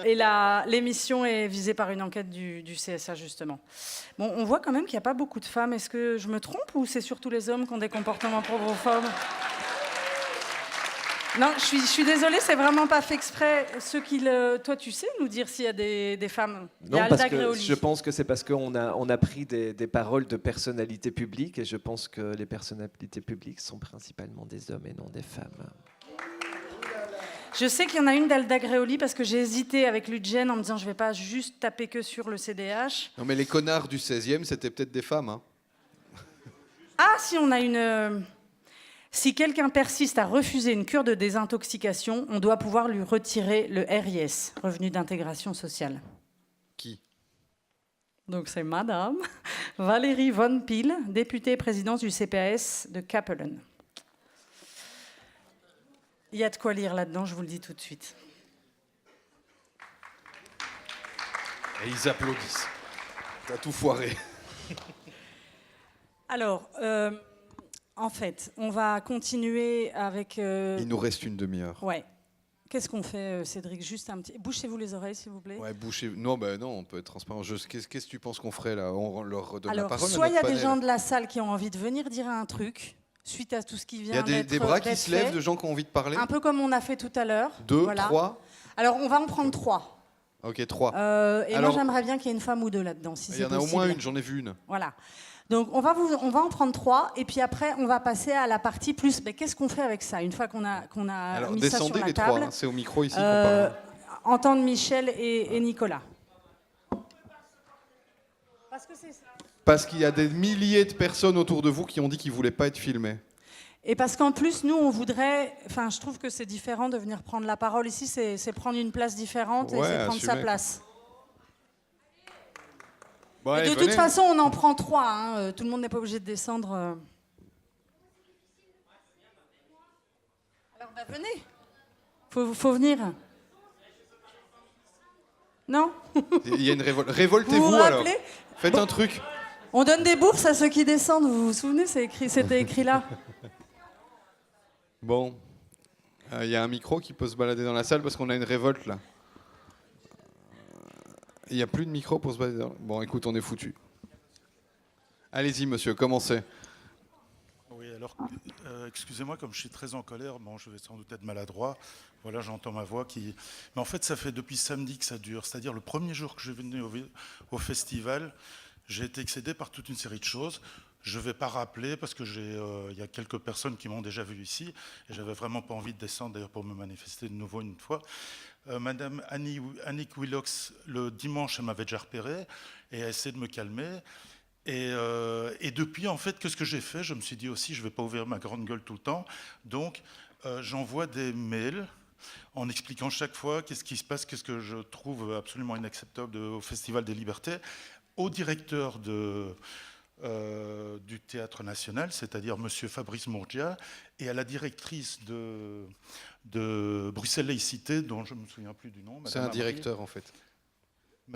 A: Et l'émission est visée par une enquête du CSA, justement. Bon, on voit quand même qu'il n'y a pas beaucoup de femmes. Est-ce que je me trompe ou c'est surtout les hommes qui ont des comportements pauvrophobes? Non, je suis désolée, c'est vraiment pas fait exprès. Toi, tu sais nous dire s'il y a des femmes?
C: Non, parce que je pense que c'est parce qu'on a pris des paroles de personnalités publiques et je pense que les personnalités publiques sont principalement des hommes et non des femmes.
A: Je sais qu'il y en a une d'Alda Gréoli parce que j'ai hésité avec Ludgen en me disant je vais pas juste taper que sur le CDH.
B: Non, mais les connards du 16e, c'était peut-être des femmes. Hein.
A: Ah, si on a une... Si quelqu'un persiste à refuser une cure de désintoxication, on doit pouvoir lui retirer le RIS, revenu d'intégration sociale.
B: Qui?
A: Donc c'est Madame Valérie Von Pil, députée et présidente du CPAS de Kapellen. Il y a de quoi lire là-dedans, je vous le dis tout de suite.
B: Et ils applaudissent. T'as tout foiré.
A: Alors... en fait, on va continuer avec...
B: Il nous reste une demi-heure.
A: Ouais. Qu'est-ce qu'on fait, Cédric? Juste un petit... Bouchez-vous les oreilles, s'il vous plaît.
B: Ouais, bouchez... Non, on peut être transparent. Qu'est-ce que tu penses qu'on ferait, là? On leur redonne la parole?
A: Soit il y a des gens de la salle qui ont envie de venir dire un truc, suite à tout ce qui vient d'être...
B: Il y a des bras qui se lèvent, de gens qui ont envie de parler?
A: Un peu comme on a fait tout à l'heure.
B: 2, 3...
A: Alors, on va en prendre 3.
B: Ok, 3.
A: Et moi, j'aimerais bien qu'il y ait une femme ou 2 là-dedans, si c'est possible.
B: Il y en a au moins une, j'en ai vu une.
A: Voilà. Donc, on va en prendre 3, et puis après, on va passer à la partie plus. Mais qu'est-ce qu'on fait avec ça, une fois qu'on a
B: Alors,
A: mis ça sur
B: descendez
A: la
B: les
A: table?
B: 3, c'est au micro ici qu'on parle.
A: Entendre Michel et Nicolas.
B: Parce qu'il y a des milliers de personnes autour de vous qui ont dit qu'ils ne voulaient pas être filmés.
A: Et parce qu'en plus, nous, on voudrait... Enfin, je trouve que c'est différent de venir prendre la parole ici, c'est prendre une place différente et c'est prendre sa place.
B: Bon, allez,
A: et de toute façon, on en prend 3. Hein. Tout le monde n'est pas obligé de descendre. Alors, venez. Faut venir. Non?
B: Il y a une révolte. Révoltez-vous alors. Faites un truc.
A: On donne des bourses à ceux qui descendent. Vous vous souvenez, c'était écrit là.
B: Bon. Il y a un micro qui peut se balader dans la salle parce qu'on a une révolte là. Il n'y a plus de micro pour se balader dans... Bon, écoute, on est foutu. Allez-y, monsieur, commencez.
M: Oui, alors, excusez-moi, comme je suis très en colère, bon, je vais sans doute être maladroit. Voilà, j'entends ma voix qui... Mais en fait, ça fait depuis samedi que ça dure. C'est-à-dire, le premier jour que je suis venu au festival, j'ai été excédé par toute une série de choses. Je ne vais pas rappeler parce que y a quelques personnes qui m'ont déjà vu ici et j'avais vraiment pas envie de descendre d'ailleurs pour me manifester de nouveau une fois. Madame Annick Willox, le dimanche, elle m'avait déjà repéré et a essayé de me calmer. Et depuis, en fait, qu'est-ce que j'ai fait? Je me suis dit aussi, je ne vais pas ouvrir ma grande gueule tout le temps. Donc, j'envoie des mails en expliquant chaque fois qu'est-ce qui se passe, qu'est-ce que je trouve absolument inacceptable au Festival des Libertés, au directeur du Théâtre National, c'est-à-dire Monsieur Fabrice Mourgia, et à la directrice de Bruxelles Laïcité, dont je ne me souviens plus du nom.
B: C'est un directeur, en fait.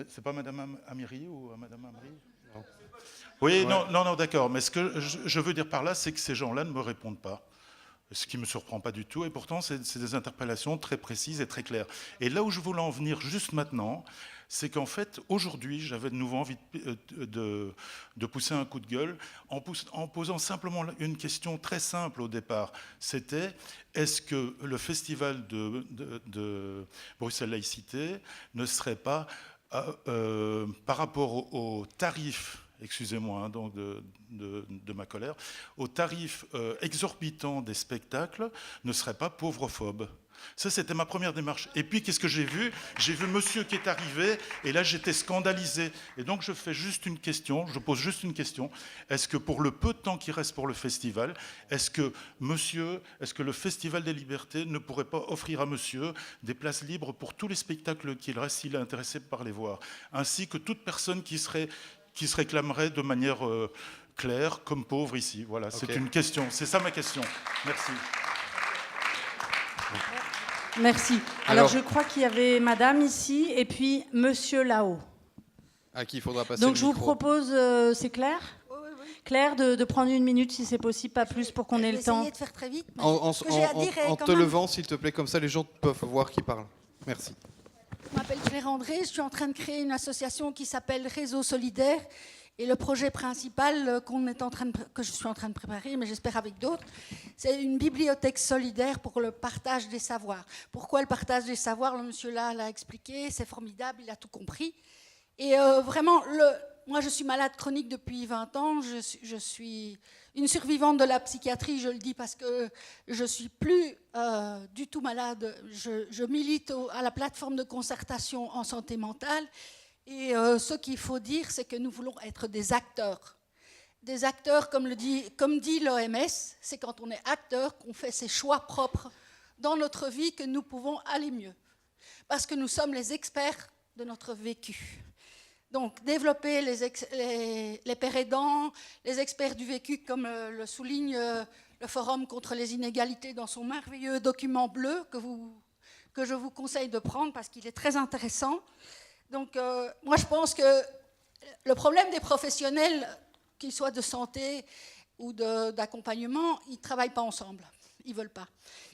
M: C'est pas Madame Amiri ou Madame Amiri? Non. Oui, ouais. non, d'accord. Mais ce que je veux dire par là, c'est que ces gens-là ne me répondent pas. Ce qui ne me surprend pas du tout. Et pourtant, c'est des interpellations très précises et très claires. Et là où je voulais en venir juste maintenant, c'est qu'en fait, aujourd'hui, j'avais de nouveau envie de pousser un coup de gueule en posant simplement une question très simple au départ. C'était, est-ce que le festival de Bruxelles Laïcité ne serait pas, par rapport aux tarifs, excusez-moi hein, donc de ma colère, aux tarifs exorbitants des spectacles, ne serait pas pauvrophobe? Ça, c'était ma première démarche. Et puis, qu'est-ce que j'ai vu? J'ai vu monsieur qui est arrivé, et là, j'étais scandalisé. Et donc, je pose juste une question. Est-ce que pour le peu de temps qui reste pour le festival, est-ce que le Festival des Libertés ne pourrait pas offrir à monsieur des places libres pour tous les spectacles qu'il reste s'il est intéressé par les voir, ainsi que toute personne qui se réclamerait de manière claire comme pauvre ici? Voilà, okay. C'est une question. C'est ça ma question. Merci.
A: Merci. Alors, je crois qu'il y avait madame ici et puis monsieur là-haut.
B: À qui il faudra passer
A: Donc,
B: le
A: je
B: micro.
A: vous propose, c'est Claire? Oui. Claire, de prendre 1 minute si c'est possible, pas plus, pour qu'on ait le temps.
H: Je vais essayer de faire très vite.
B: En te levant, s'il te plaît, comme ça, les gens peuvent voir qui parle. Merci.
N: Je m'appelle Claire André, je suis en train de créer une association qui s'appelle Réseau Solidaire. Et le projet principal que je suis en train de préparer, mais j'espère avec d'autres, c'est une bibliothèque solidaire pour le partage des savoirs. Pourquoi le partage des savoirs? Le monsieur là l'a expliqué, c'est formidable, il a tout compris. Et vraiment, moi je suis malade chronique depuis 20 ans, je suis une survivante de la psychiatrie, je le dis parce que je ne suis plus du tout malade. Je milite à la plateforme de concertation en santé mentale. Et ce qu'il faut dire, c'est que nous voulons être des acteurs. Des acteurs, comme dit l'OMS, c'est quand on est acteur qu'on fait ses choix propres dans notre vie que nous pouvons aller mieux. Parce que nous sommes les experts de notre vécu. Donc, développer les pères aidants, les experts du vécu, comme le souligne le Forum contre les inégalités dans son merveilleux document bleu que je vous conseille de prendre parce qu'il est très intéressant. Donc, moi, je pense que le problème des professionnels, qu'ils soient de santé ou d'accompagnement, ils ne travaillent pas ensemble. Ils ne veulent pas.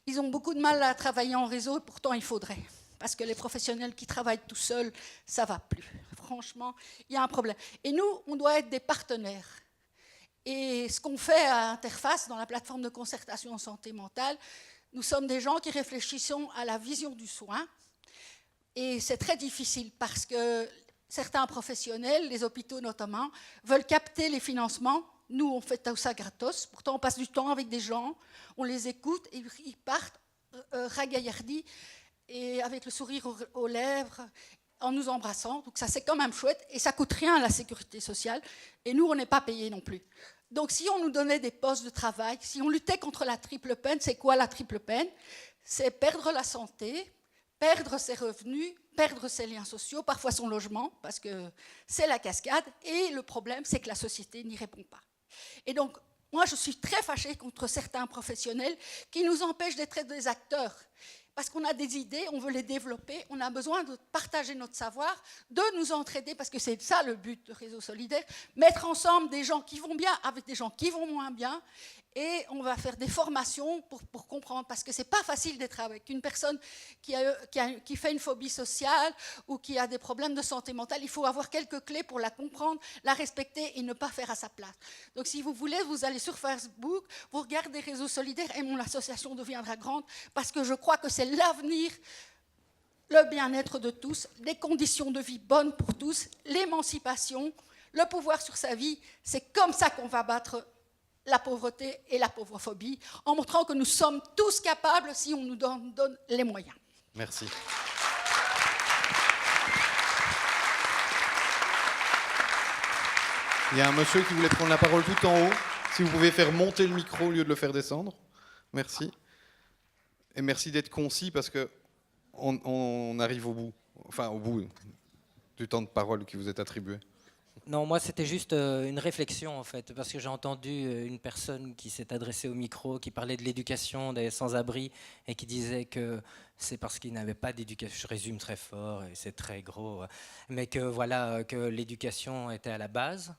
N: Ils ont beaucoup de mal à travailler en réseau, et pourtant, il faudrait. Parce que les professionnels qui travaillent tout seuls, ça ne va plus. Franchement, il y a un problème. Et nous, on doit être des partenaires. Et ce qu'on fait à Interface, dans la plateforme de concertation en santé mentale, nous sommes des gens qui réfléchissons à la vision du soin, Et c'est très difficile parce que certains professionnels, les hôpitaux notamment, veulent capter les financements. Nous, on fait tout ça gratos. Pourtant, on passe du temps avec des gens, on les écoute et ils partent ragaillardis et avec le sourire aux lèvres, en nous embrassant. Donc ça, c'est quand même chouette et ça coûte rien à la sécurité sociale. Et nous, on n'est pas payés non plus. Donc si on nous donnait des postes de travail, si on luttait contre la triple peine, c'est quoi la triple peine? C'est perdre la santé, perdre ses revenus, perdre ses liens sociaux, parfois son logement, parce que c'est la cascade. Et le problème, c'est que la société n'y répond pas. Et donc, moi, je suis très fâchée contre certains professionnels qui nous empêchent d'être des acteurs. Parce qu'on a des idées, on veut les développer, on a besoin de partager notre savoir, de nous entraider, parce que c'est ça le but de Réseau Solidaire, mettre ensemble des gens qui vont bien avec des gens qui vont moins bien, et on va faire des formations pour comprendre, parce que c'est pas facile d'être avec une personne qui fait une phobie sociale ou qui a des problèmes de santé mentale. Il faut avoir quelques clés pour la comprendre, la respecter et ne pas faire à sa place. Donc si vous voulez, vous allez sur Facebook, vous regardez Réseau Solidaire et mon association deviendra grande, parce que je crois que c'est l'avenir, le bien-être de tous, des conditions de vie bonnes pour tous, l'émancipation, le pouvoir sur sa vie. C'est comme ça qu'on va battre la pauvreté et la pauvrophobie, en montrant que nous sommes tous capables si on nous donne les moyens.
B: Merci. Il y a un monsieur qui voulait prendre la parole tout en haut. Si vous pouvez faire monter le micro au lieu de le faire descendre. Merci. Et merci d'être concis parce qu'on arrive au bout du temps de parole qui vous est attribué.
O: Non, moi c'était juste une réflexion en fait, parce que j'ai entendu une personne qui s'est adressée au micro, qui parlait de l'éducation des sans-abri et qui disait que c'est parce qu'ils n'avaient pas d'éducation, je résume très fort et c'est très gros, mais que voilà, que l'éducation était à la base.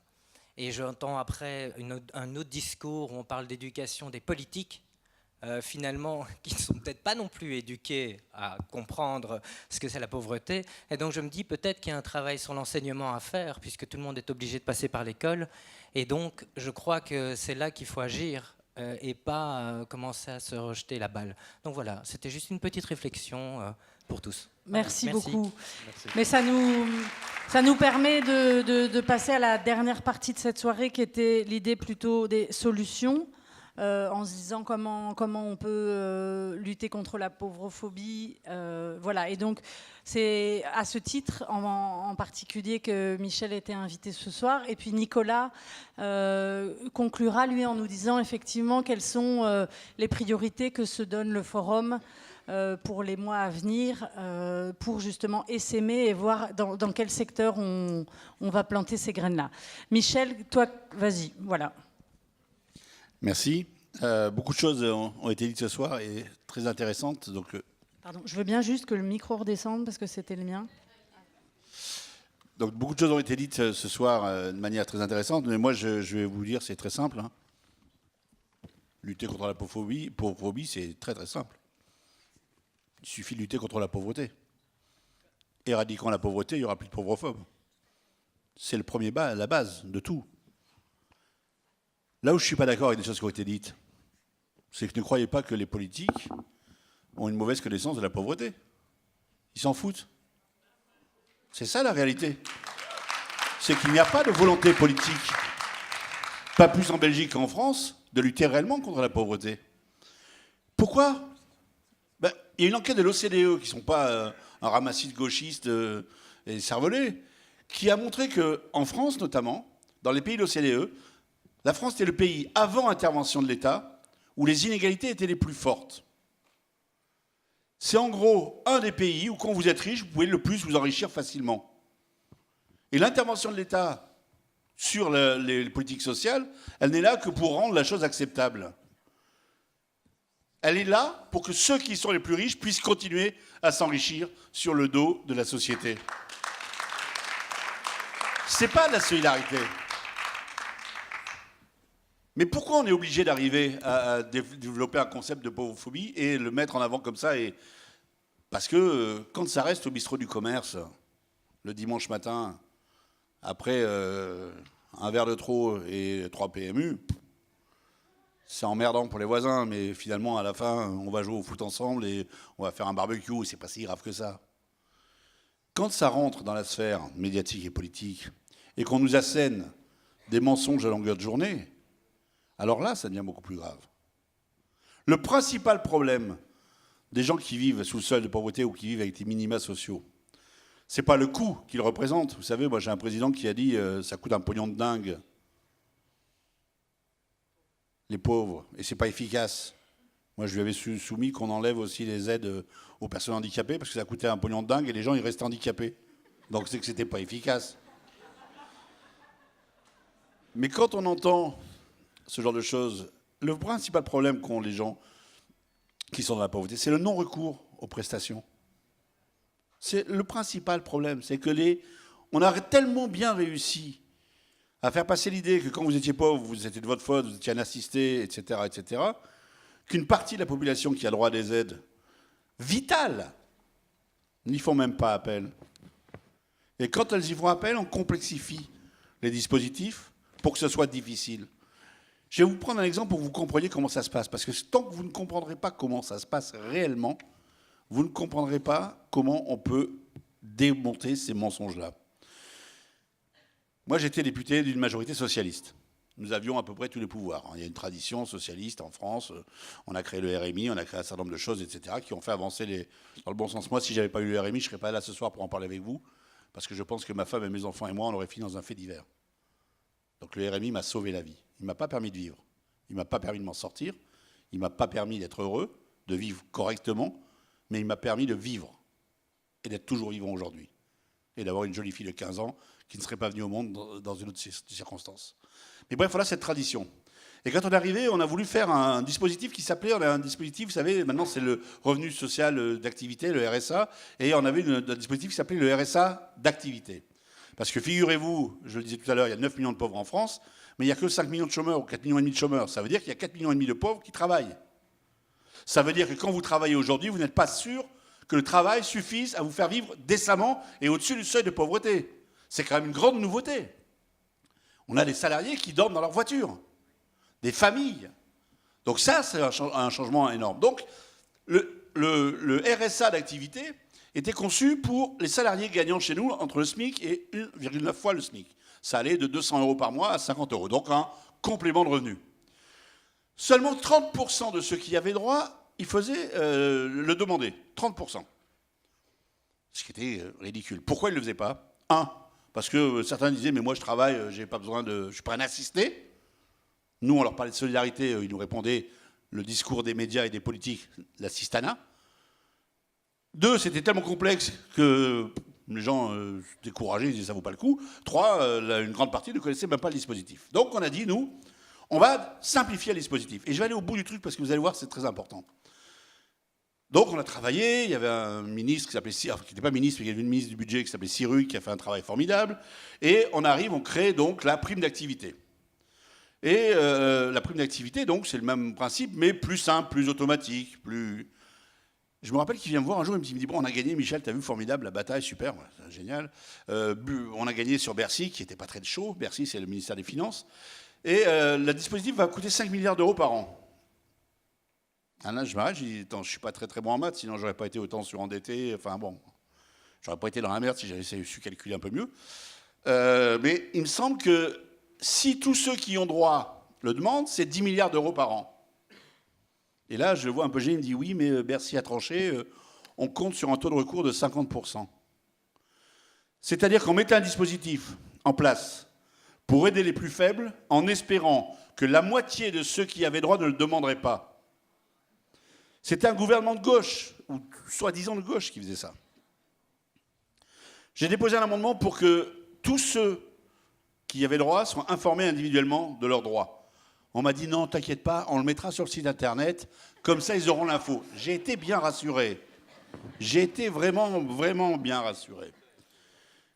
O: Et j'entends après un autre discours où on parle d'éducation des politiques, finalement, qui ne sont peut-être pas non plus éduqués à comprendre ce que c'est la pauvreté. Et donc je me dis peut-être qu'il y a un travail sur l'enseignement à faire, puisque tout le monde est obligé de passer par l'école. Et donc je crois que c'est là qu'il faut agir et pas commencer à se rejeter la balle. Donc voilà, c'était juste une petite réflexion pour tous.
A: Merci
O: Merci
A: beaucoup.
B: Merci.
A: Mais ça nous permet de passer à la dernière partie de cette soirée, qui était l'idée plutôt des solutions. En se disant comment on peut lutter contre la pauvrophobie. Voilà. Et donc, c'est à ce titre en particulier que Michel était invité ce soir. Et puis Nicolas conclura, lui, en nous disant effectivement quelles sont les priorités que se donne le forum pour les mois à venir, pour justement essaimer et voir dans quel secteur on va planter ces graines-là. Michel, toi, vas-y, voilà.
F: Merci. Beaucoup de choses ont été dites ce soir et très intéressantes. Donc,
A: Pardon, je veux bien juste que le micro redescende parce que c'était le mien.
F: Donc beaucoup de choses ont été dites ce soir de manière très intéressante, mais moi je vais vous dire, c'est très simple. Hein. Lutter contre la pauvrophobie, c'est très très simple. Il suffit de lutter contre la pauvreté. Éradiquant la pauvreté, il n'y aura plus de pauvrophobes. C'est le premier la base de tout. Là où je ne suis pas d'accord avec des choses qui ont été dites, c'est que ne croyez pas que les politiques ont une mauvaise connaissance de la pauvreté. Ils s'en foutent. C'est ça la réalité. C'est qu'il n'y a pas de volonté politique, pas plus en Belgique qu'en France, de lutter réellement contre la pauvreté. Pourquoi ? Il y a une enquête de l'OCDE, qui ne sont pas un ramassis de gauchistes et cervelés, qui a montré qu'en France notamment, dans les pays de l'OCDE, la France était le pays, avant intervention de l'État, où les inégalités étaient les plus fortes. C'est en gros un des pays où, quand vous êtes riche, vous pouvez le plus vous enrichir facilement. Et l'intervention de l'État sur les politiques sociales, elle n'est là que pour rendre la chose acceptable. Elle est là pour que ceux qui sont les plus riches puissent continuer à s'enrichir sur le dos de la société. C'est pas de la solidarité. Mais pourquoi on est obligé d'arriver à développer un concept de pauvrophobie et le mettre en avant comme ça ? Parce que quand ça reste au bistrot du commerce, le dimanche matin, après un verre de trop et 3 PMU, c'est emmerdant pour les voisins, mais finalement, à la fin, on va jouer au foot ensemble et on va faire un barbecue, c'est pas si grave que ça. quand ça rentre dans la sphère médiatique et politique et qu'on nous assène des mensonges à longueur de journée, alors là, ça devient beaucoup plus grave. Le principal problème des gens qui vivent sous le seuil de pauvreté ou qui vivent avec des minima sociaux, c'est pas le coût qu'ils représentent. Vous savez, moi j'ai un président qui a dit ça coûte un pognon de dingue. Les pauvres, et c'est pas efficace. Moi je lui avais soumis qu'on enlève aussi les aides aux personnes handicapées parce que ça coûtait un pognon de dingue et les gens ils restaient handicapés. Donc c'est que c'était pas efficace. Mais quand on entend ce genre de choses, le principal problème qu'ont les gens qui sont dans la pauvreté, c'est le non-recours aux prestations. C'est le principal problème, c'est que on a tellement bien réussi à faire passer l'idée que quand vous étiez pauvre, vous étiez de votre faute, vous étiez un assisté, etc., qu'une partie de la population qui a droit à des aides vitales n'y font même pas appel. Et quand elles y font appel, on complexifie les dispositifs pour que ce soit difficile. Je vais vous prendre un exemple pour que vous compreniez comment ça se passe. Parce que tant que vous ne comprendrez pas comment ça se passe réellement, vous ne comprendrez pas comment on peut démonter ces mensonges-là. Moi, j'étais député d'une majorité socialiste. Nous avions à peu près tous les pouvoirs. Il y a une tradition socialiste en France. On a créé le RMI, on a créé un certain nombre de choses, etc., qui ont fait avancer dans le bon sens. Moi, si je n'avais pas eu le RMI, je ne serais pas là ce soir pour en parler avec vous, parce que je pense que ma femme et mes enfants et moi, on aurait fini dans un fait divers. Donc le RMI m'a sauvé la vie. Il ne m'a pas permis de vivre. Il ne m'a pas permis de m'en sortir. Il ne m'a pas permis d'être heureux, de vivre correctement, mais il m'a permis de vivre et d'être toujours vivant aujourd'hui. Et d'avoir une jolie fille de 15 ans qui ne serait pas venue au monde dans une autre circonstance. Mais bref, voilà cette tradition. Et quand on est arrivé, on a voulu faire un dispositif qui s'appelait, on a un dispositif, vous savez, maintenant c'est le revenu social d'activité, le RSA, et on avait un dispositif qui s'appelait le RSA d'activité. Parce que figurez-vous, je le disais tout à l'heure, il y a 9 millions de pauvres en France, mais il n'y a que 5 millions de chômeurs ou 4 millions et demi de chômeurs. Ça veut dire qu'il y a 4 millions et demi de pauvres qui travaillent. Ça veut dire que quand vous travaillez aujourd'hui, vous n'êtes pas sûr que le travail suffise à vous faire vivre décemment et au-dessus du seuil de pauvreté. C'est quand même une grande nouveauté. On a des salariés qui dorment dans leur voiture, des familles. Donc ça, c'est un changement énorme. Donc le RSA d'activité était conçu pour les salariés gagnant chez nous entre le SMIC et 1,9 fois le SMIC. Ça allait de 200 € par mois à 50 €, donc un complément de revenu. Seulement 30% de ceux qui y avaient droit, ils faisaient le demander. 30%. Ce qui était ridicule. Pourquoi ils ne le faisaient pas? Parce que certains disaient, mais moi je travaille, je ne suis pas un assisté. Nous, on leur parlait de solidarité, ils nous répondaient, le discours des médias et des politiques, l'assistanat. 2, c'était tellement complexe que les gens se décourageaient, ils disaient ça vaut pas le coup. 3, une grande partie ne connaissait même pas le dispositif. Donc on a dit, nous, on va simplifier le dispositif. Et je vais aller au bout du truc parce que vous allez voir, c'est très important. Donc on a travaillé, il y avait un ministre qui s'appelait Siruc, qui n'était pas ministre, mais il y avait une ministre du budget qui s'appelait Siruc, qui a fait un travail formidable. Et on crée donc la prime d'activité. Et la prime d'activité, donc, c'est le même principe, mais plus simple, plus automatique, plus... Je me rappelle qu'il vient me voir un jour, il me dit, bon, on a gagné, Michel, t'as vu, formidable, la bataille, super, ouais, génial. On a gagné sur Bercy, qui n'était pas très chaud. Bercy, c'est le ministère des Finances. Et le dispositif va coûter 5 milliards d'euros par an. Ah là, je m'arrête, je dis, attends, je ne suis pas très très bon en maths, sinon j'aurais pas été autant surendetté. Enfin bon, j'aurais pas été dans la merde si j'avais su calculer un peu mieux. Mais il me semble que si tous ceux qui ont droit le demandent, c'est 10 milliards d'euros par an. Et là, je le vois un peu gêné, il me dit, oui, mais Bercy a tranché, on compte sur un taux de recours de 50%. C'est-à-dire qu'on mettait un dispositif en place pour aider les plus faibles en espérant que la moitié de ceux qui avaient droit ne le demanderaient pas. C'était un gouvernement de gauche, ou soi-disant de gauche, qui faisait ça. J'ai déposé un amendement pour que tous ceux qui avaient droit soient informés individuellement de leurs droits. On m'a dit non, t'inquiète pas, on le mettra sur le site internet, comme ça ils auront l'info. J'ai été bien rassuré. J'ai été vraiment, vraiment bien rassuré.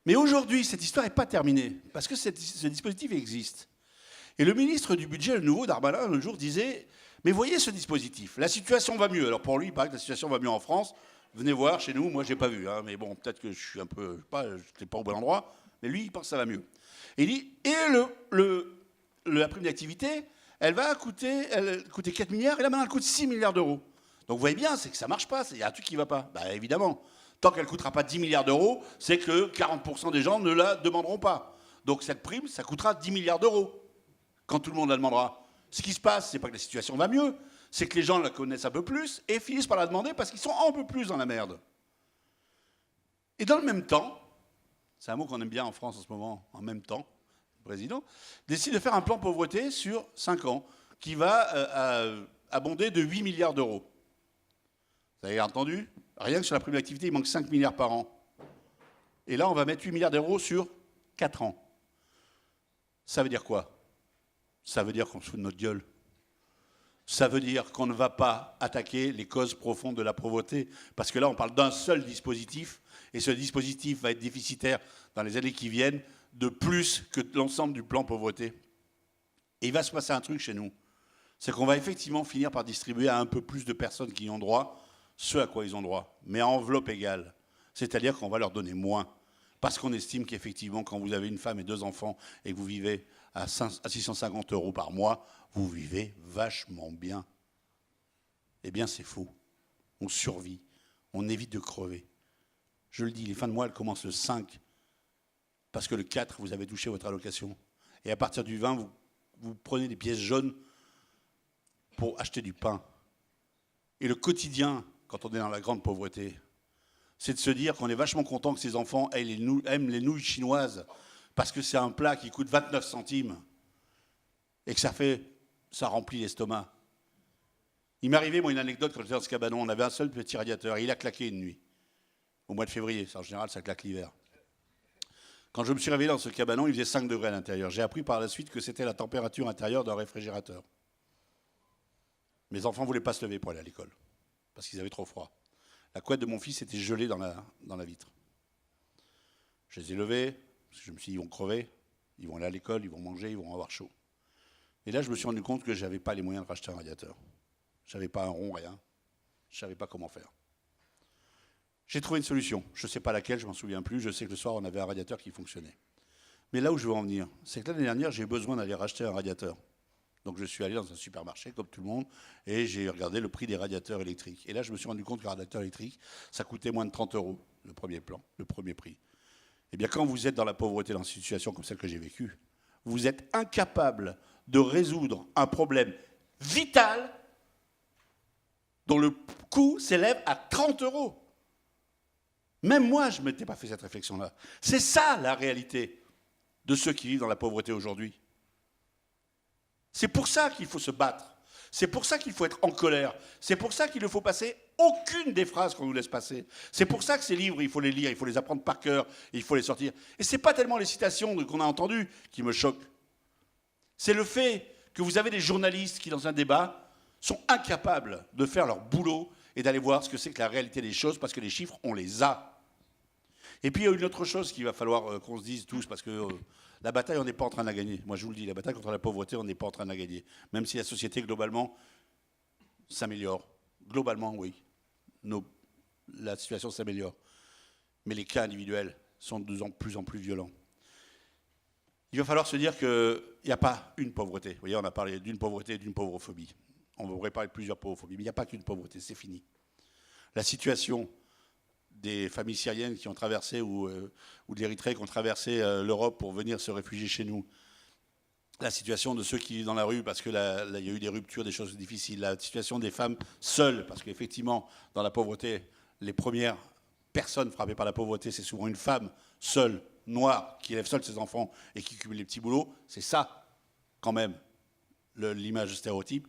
F: Mais aujourd'hui, cette histoire n'est pas terminée, parce que ce dispositif existe. Et le ministre du Budget, le nouveau Darmanin, l'autre jour disait... Mais voyez ce dispositif, la situation va mieux. Alors pour lui, il paraît que la situation va mieux en France. Venez voir chez nous, moi je n'ai pas vu. Mais bon, peut-être que je suis un peu, je n'étais pas au bon endroit. Mais lui, il pense que ça va mieux. Et il dit, la prime d'activité, elle coûter 4 milliards, et là maintenant elle coûte 6 milliards d'euros. Donc vous voyez bien, c'est que ça ne marche pas, il y a un truc qui ne va pas. Bah évidemment, Tant qu'elle ne coûtera pas 10 milliards d'euros, c'est que 40% des gens ne la demanderont pas. Donc cette prime, ça coûtera 10 milliards d'euros quand tout le monde la demandera. Ce qui se passe, c'est pas que la situation va mieux, c'est que les gens la connaissent un peu plus et finissent par la demander parce qu'ils sont un peu plus dans la merde. Et dans le même temps, c'est un mot qu'on aime bien en France en ce moment, en même temps, le président décide de faire un plan pauvreté sur 5 ans qui va abonder de 8 milliards d'euros. Vous avez entendu? Rien que sur la prime d'activité, il manque 5 milliards par an. Et là, on va mettre 8 milliards d'euros sur 4 ans. Ça veut dire quoi? Ça veut dire qu'on se fout de notre gueule. Ça veut dire qu'on ne va pas attaquer les causes profondes de la pauvreté. Parce que là, on parle d'un seul dispositif. Et ce dispositif va être déficitaire dans les années qui viennent de plus que l'ensemble du plan pauvreté. Et il va se passer un truc chez nous. C'est qu'on va effectivement finir par distribuer à un peu plus de personnes qui y ont droit ce à quoi ils ont droit, mais à enveloppe égale. C'est-à-dire qu'on va leur donner moins. Parce qu'on estime qu'effectivement, quand vous avez une femme et 2 enfants et que vous vivez à 650 € par mois, vous vivez vachement bien. Eh bien, c'est faux. On survit. On évite de crever. Je le dis, les fins de mois, elles commencent le 5. Parce que le 4, vous avez touché votre allocation. Et à partir du 20, vous prenez des pièces jaunes pour acheter du pain. Et le quotidien, quand on est dans la grande pauvreté, c'est de se dire qu'on est vachement content que ses enfants aiment les nouilles chinoises parce que c'est un plat qui coûte 29 centimes et que ça remplit l'estomac. Il m'est arrivé, moi, une anecdote quand j'étais dans ce cabanon. On avait un seul petit radiateur et il a claqué une nuit, au mois de février. En général, ça claque l'hiver. Quand je me suis réveillé dans ce cabanon, il faisait 5 degrés à l'intérieur. J'ai appris par la suite que c'était la température intérieure d'un réfrigérateur. Mes enfants ne voulaient pas se lever pour aller à l'école parce qu'ils avaient trop froid. La couette de mon fils était gelée dans la vitre. Je les ai levés, parce que je me suis dit, ils vont crever, ils vont aller à l'école, ils vont manger, ils vont avoir chaud. Et là, je me suis rendu compte que je n'avais pas les moyens de racheter un radiateur. Je n'avais pas un rond, rien. Je ne savais pas comment faire. J'ai trouvé une solution. Je ne sais pas laquelle, je ne m'en souviens plus. Je sais que le soir, on avait un radiateur qui fonctionnait. Mais là où je veux en venir, c'est que l'année dernière, j'ai eu besoin d'aller racheter un radiateur. Donc je suis allé dans un supermarché, comme tout le monde, et j'ai regardé le prix des radiateurs électriques. Et là, je me suis rendu compte qu'un radiateur électrique, ça coûtait moins de 30 €, le premier plan, le premier prix. Eh bien, quand vous êtes dans la pauvreté, dans une situation comme celle que j'ai vécue, vous êtes incapable de résoudre un problème vital dont le coût s'élève à 30 €. Même moi, je ne m'étais pas fait cette réflexion-là. C'est ça, la réalité de ceux qui vivent dans la pauvreté aujourd'hui. C'est pour ça qu'il faut se battre. C'est pour ça qu'il faut être en colère. C'est pour ça qu'il ne faut passer aucune des phrases qu'on nous laisse passer. C'est pour ça que ces livres, il faut les lire, il faut les apprendre par cœur, et il faut les sortir. Et ce n'est pas tellement les citations qu'on a entendues qui me choquent. C'est le fait que vous avez des journalistes qui, dans un débat, sont incapables de faire leur boulot et d'aller voir ce que c'est que la réalité des choses, parce que les chiffres, on les a. Et puis il y a une autre chose qu'il va falloir qu'on se dise tous, parce que la bataille, on n'est pas en train de la gagner. Moi, je vous le dis, la bataille contre la pauvreté, on n'est pas en train de la gagner. Même si la société, globalement, s'améliore. Globalement, oui. La situation s'améliore. Mais les cas individuels sont de plus en plus violents. Il va falloir se dire qu'il n'y a pas une pauvreté. Vous voyez, on a parlé d'une pauvreté et d'une pauvrophobie. On pourrait parler de plusieurs pauvrophobies, mais il n'y a pas qu'une pauvreté, c'est fini. La situation des familles syriennes qui ont traversé, ou de l'Érythrée qui ont traversé l'Europe pour venir se réfugier chez nous. La situation de ceux qui vivent dans la rue, parce qu'il y a eu des ruptures, des choses difficiles. La situation des femmes seules, parce qu'effectivement, dans la pauvreté, les premières personnes frappées par la pauvreté, c'est souvent une femme seule, noire, qui élève seule ses enfants et qui cumule les petits boulots. C'est ça, quand même, l'image stéréotype.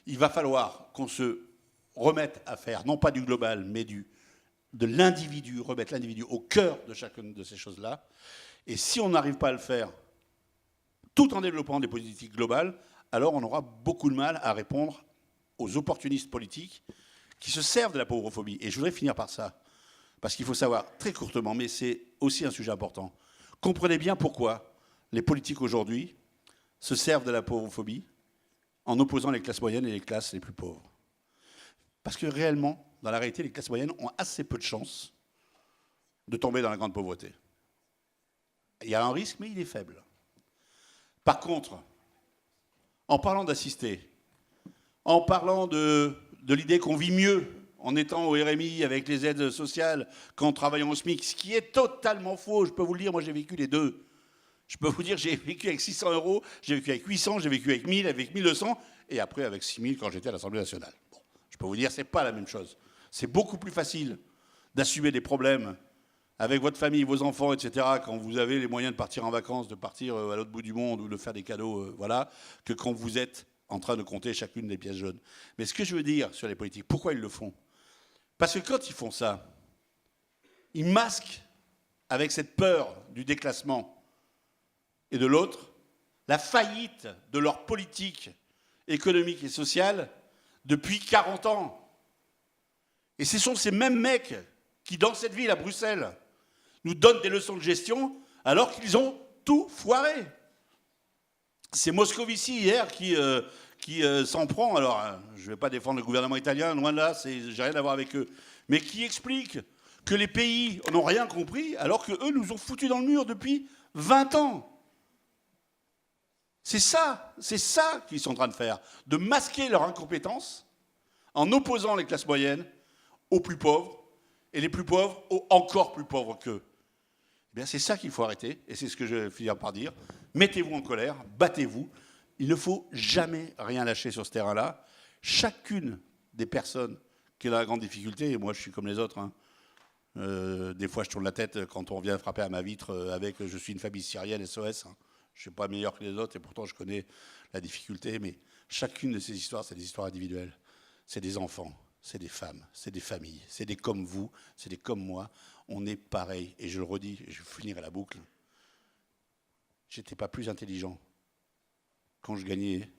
F: Il va falloir qu'on se remette à faire, non pas du global, mais de l'individu, remettre l'individu au cœur de chacune de ces choses-là. Et si on n'arrive pas à le faire tout en développant des politiques globales, alors on aura beaucoup de mal à répondre aux opportunistes politiques qui se servent de la pauvrophobie. Et je voudrais finir par ça, parce qu'il faut savoir, très courtement, mais c'est aussi un sujet important, comprenez bien pourquoi les politiques aujourd'hui se servent de la pauvrophobie en opposant les classes moyennes et les classes les plus pauvres. Parce que réellement, dans la réalité, les classes moyennes ont assez peu de chances de tomber dans la grande pauvreté. Il y a un risque, mais il est faible. Par contre, en parlant d'assister, en parlant de l'idée qu'on vit mieux en étant au RMI avec les aides sociales qu'en travaillant au SMIC, ce qui est totalement faux. Je peux vous le dire, moi j'ai vécu les deux. Je peux vous dire, j'ai vécu avec 600 €, j'ai vécu avec 800, j'ai vécu avec 1000, avec 1200, et après avec 6000 quand j'étais à l'Assemblée nationale. Bon, je peux vous dire, c'est pas la même chose. C'est beaucoup plus facile d'assumer des problèmes avec votre famille, vos enfants, etc., quand vous avez les moyens de partir en vacances, de partir à l'autre bout du monde ou de faire des cadeaux, voilà, que quand vous êtes en train de compter chacune des pièces jaunes. Mais ce que je veux dire sur les politiques, pourquoi ils le font? Parce que quand ils font ça, ils masquent avec cette peur du déclassement et de l'autre la faillite de leur politique économique et sociale depuis 40 ans. Et ce sont ces mêmes mecs qui, dans cette ville, à Bruxelles, nous donnent des leçons de gestion alors qu'ils ont tout foiré. C'est Moscovici hier qui s'en prend. Alors, je ne vais pas défendre le gouvernement italien, loin de là, j'ai rien à voir avec eux. Mais qui explique que les pays n'ont rien compris alors qu'eux nous ont foutus dans le mur depuis 20 ans. C'est ça qu'ils sont en train de faire, de masquer leur incompétence en opposant les classes moyennes aux plus pauvres et les plus pauvres aux encore plus pauvres qu'eux. Eh bien, c'est ça qu'il faut arrêter, et c'est ce que je vais finir par dire. Mettez-vous en colère, battez-vous. Il ne faut jamais rien lâcher sur ce terrain-là. Chacune des personnes qui est dans la grande difficulté, et moi je suis comme les autres, hein. Des fois je tourne la tête quand on vient frapper à ma vitre avec « je suis une famille syrienne SOS hein. ». Je ne suis pas meilleur que les autres et pourtant je connais la difficulté, mais chacune de ces histoires, c'est des histoires individuelles. C'est des enfants, c'est des femmes, c'est des familles, c'est des comme vous, c'est des comme moi. On est pareil. Et je le redis, je vais finir la boucle. J'étais pas plus intelligent quand je gagnais,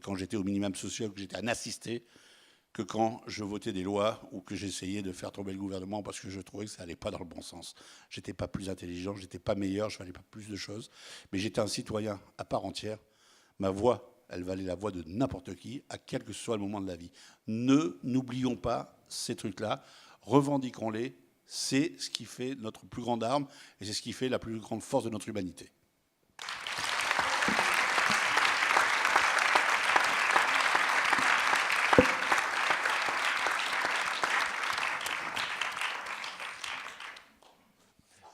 F: quand j'étais au minimum social, que j'étais un assisté, que quand je votais des lois ou que j'essayais de faire tomber le gouvernement parce que je trouvais que ça n'allait pas dans le bon sens. J'étais pas plus intelligent, j'étais pas meilleur, je valais pas plus de choses, mais j'étais un citoyen à part entière. Ma voix, elle valait la voix de n'importe qui, à quel que soit le moment de la vie. N'oublions pas ces trucs-là, revendiquons-les, c'est ce qui fait notre plus grande arme et c'est ce qui fait la plus grande force de notre humanité.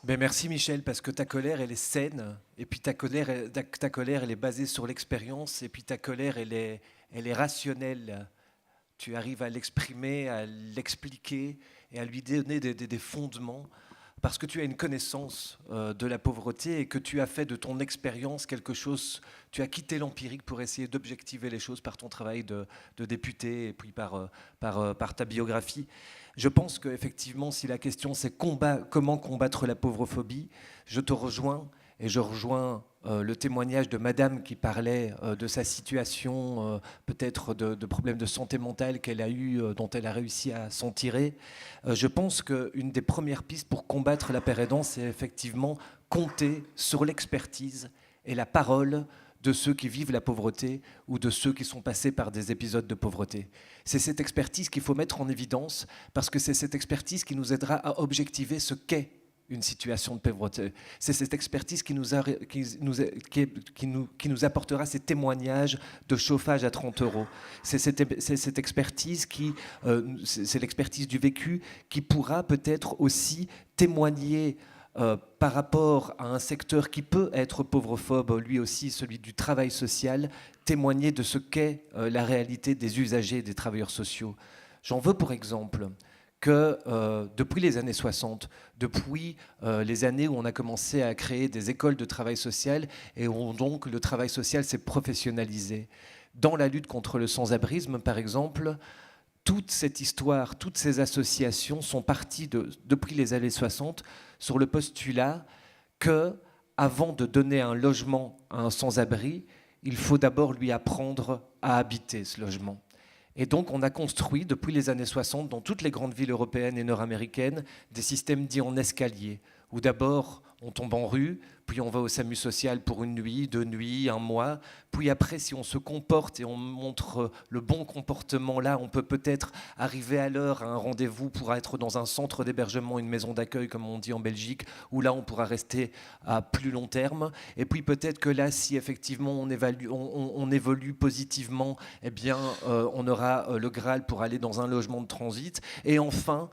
C: Ben merci Michel, parce que ta colère, elle est saine, et puis ta colère, elle est basée sur l'expérience, et puis ta colère, elle est rationnelle. Tu arrives à l'exprimer, à l'expliquer, et à lui donner des fondements, parce que tu as une connaissance de la pauvreté, et que tu as fait de ton expérience quelque chose, tu as quitté l'empirique pour essayer d'objectiver les choses par ton travail de député, et puis par ta biographie. Je pense qu'effectivement, si la question c'est comment combattre la pauvrophobie, je te rejoins et je rejoins le témoignage de madame qui parlait de sa situation, peut-être de problèmes de santé mentale qu'elle a eu, dont elle a réussi à s'en tirer. Je pense qu'une des premières pistes pour combattre la peur aidant, c'est effectivement compter sur l'expertise et la parole de ceux qui vivent la pauvreté ou de ceux qui sont passés par des épisodes de pauvreté. C'est cette expertise qu'il faut mettre en évidence parce que c'est cette expertise qui nous aidera à objectiver ce qu'est une situation de pauvreté. C'est cette expertise qui nous apportera ces témoignages de chauffage à 30 €. C'est cette expertise c'est l'expertise du vécu qui pourra peut-être aussi témoigner par rapport à un secteur qui peut être pauvrophobe, lui aussi, celui du travail social, témoigner de ce qu'est la réalité des usagers et des travailleurs sociaux. J'en veux pour exemple que depuis les années 60, depuis les années où on a commencé à créer des écoles de travail social et où donc le travail social s'est professionnalisé, dans la lutte contre le sans-abrisme, par exemple, toute cette histoire, toutes ces associations sont parties depuis les années 60 sur le postulat que, avant de donner un logement à un sans-abri, il faut d'abord lui apprendre à habiter ce logement. Et donc on a construit depuis les années 60 dans toutes les grandes villes européennes et nord-américaines des systèmes dits en escalier, où d'abord on tombe en rue puis on va au SAMU social pour une nuit, 2 nuits, 1 mois. Puis après, si on se comporte et on montre le bon comportement, là, on peut peut-être arriver à l'heure à un rendez-vous pour être dans un centre d'hébergement, une maison d'accueil, comme on dit en Belgique, où là, on pourra rester à plus long terme. Et puis peut-être que là, si effectivement on évolue positivement, eh bien, on aura le Graal pour aller dans un logement de transit. Et enfin,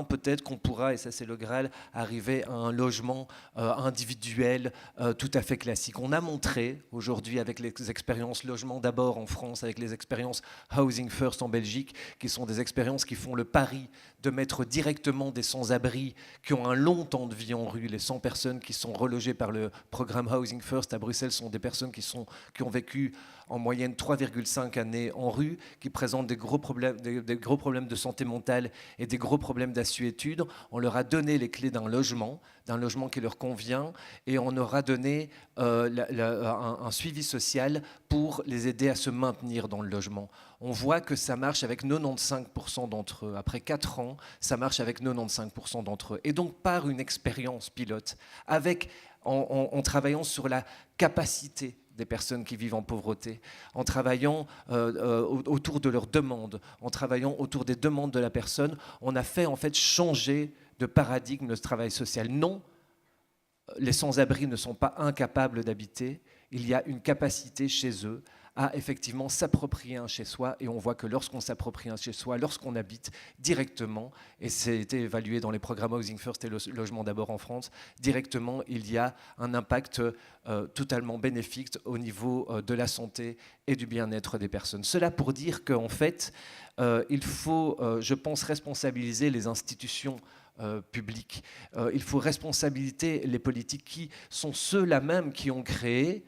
C: peut-être qu'on pourra, et ça c'est le Graal, arriver à un logement individuel tout à fait classique. On a montré aujourd'hui avec les expériences logement d'abord en France, avec les expériences Housing First en Belgique, qui sont des expériences qui font le pari de mettre directement des sans-abri qui ont un long temps de vie en rue. Les 100 personnes qui sont relogées par le programme Housing First à Bruxelles sont des personnes qui ont vécu en moyenne 3,5 années en rue, qui présentent des gros problèmes de santé mentale et des gros problèmes d'assuétude. On leur a donné les clés d'un logement qui leur convient, et on leur a donné un suivi social pour les aider à se maintenir dans le logement. On voit que ça marche avec 95% d'entre eux. Après 4 ans, ça marche avec 95% d'entre eux. Et donc, par une expérience pilote, en travaillant sur la capacité des personnes qui vivent en pauvreté, en travaillant autour de leurs demandes, en travaillant autour des demandes de la personne, on a fait en fait changer de paradigme le travail social. Non, les sans-abri ne sont pas incapables d'habiter, il y a une capacité chez eux à effectivement s'approprier un chez-soi, et on voit que lorsqu'on s'approprie un chez-soi, lorsqu'on habite directement, et c'est été évalué dans les programmes Housing First et Logement d'abord en France, directement il y a un impact totalement bénéfique au niveau de la santé et du bien-être des personnes. Cela pour dire qu'en fait, il faut, je pense, responsabiliser les institutions publiques. Il faut responsabiliser les politiques qui sont ceux-là même qui ont créé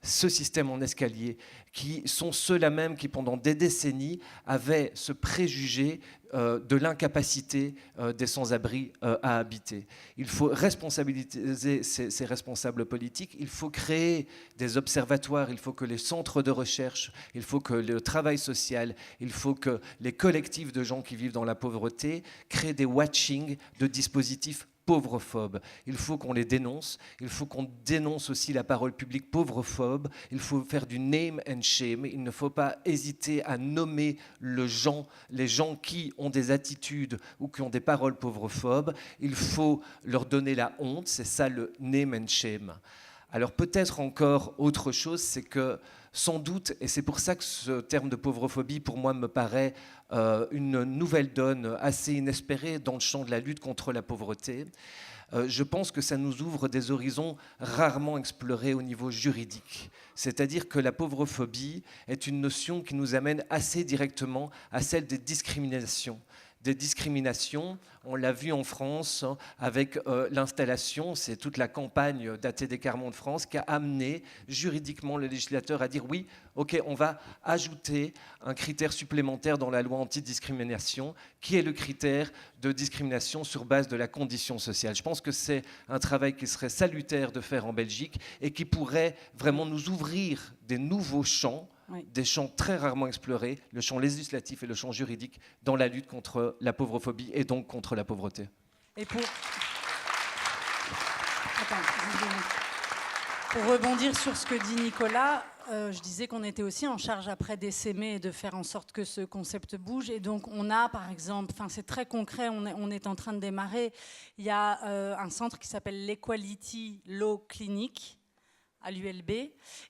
C: ce système en escalier, qui sont ceux-là même qui, pendant des décennies, avaient ce préjugé de l'incapacité des sans-abri à habiter. Il faut responsabiliser ces responsables politiques, il faut créer des observatoires, il faut que les centres de recherche, il faut que le travail social, il faut que les collectifs de gens qui vivent dans la pauvreté créent des watchings de dispositifs pauvrophobes. Il faut qu'on les dénonce, il faut qu'on dénonce aussi la parole publique pauvrophobe, il faut faire du name and shame, il ne faut pas hésiter à nommer les gens qui ont des attitudes ou qui ont des paroles pauvrophobes, il faut leur donner la honte, c'est ça le name and shame. Alors peut-être encore autre chose, c'est que sans doute, et c'est pour ça que ce terme de pauvrophobie pour moi me paraît une nouvelle donne assez inespérée dans le champ de la lutte contre la pauvreté, je pense que ça nous ouvre des horizons rarement explorés au niveau juridique. C'est-à-dire que la pauvrophobie est une notion qui nous amène assez directement à celle des discriminations. Des discriminations, on l'a vu en France avec l'installation, c'est toute la campagne d'ATD Carmont de France qui a amené juridiquement le législateur à dire oui, ok, on va ajouter un critère supplémentaire dans la loi antidiscrimination qui est le critère de discrimination sur base de la condition sociale. Je pense que c'est un travail qui serait salutaire de faire en Belgique et qui pourrait vraiment nous ouvrir des nouveaux champs, oui, des champs très rarement explorés, le champ législatif et le champ juridique, dans la lutte contre la pauvrophobie et donc contre la pauvreté.
A: Et pour rebondir sur ce que dit Nicolas, je disais qu'on était aussi en charge après d'essaimer et de faire en sorte que ce concept bouge. Et donc on a par exemple, c'est très concret, on est en train de démarrer, il y a un centre qui s'appelle l'Equality Law Clinic à l'ULB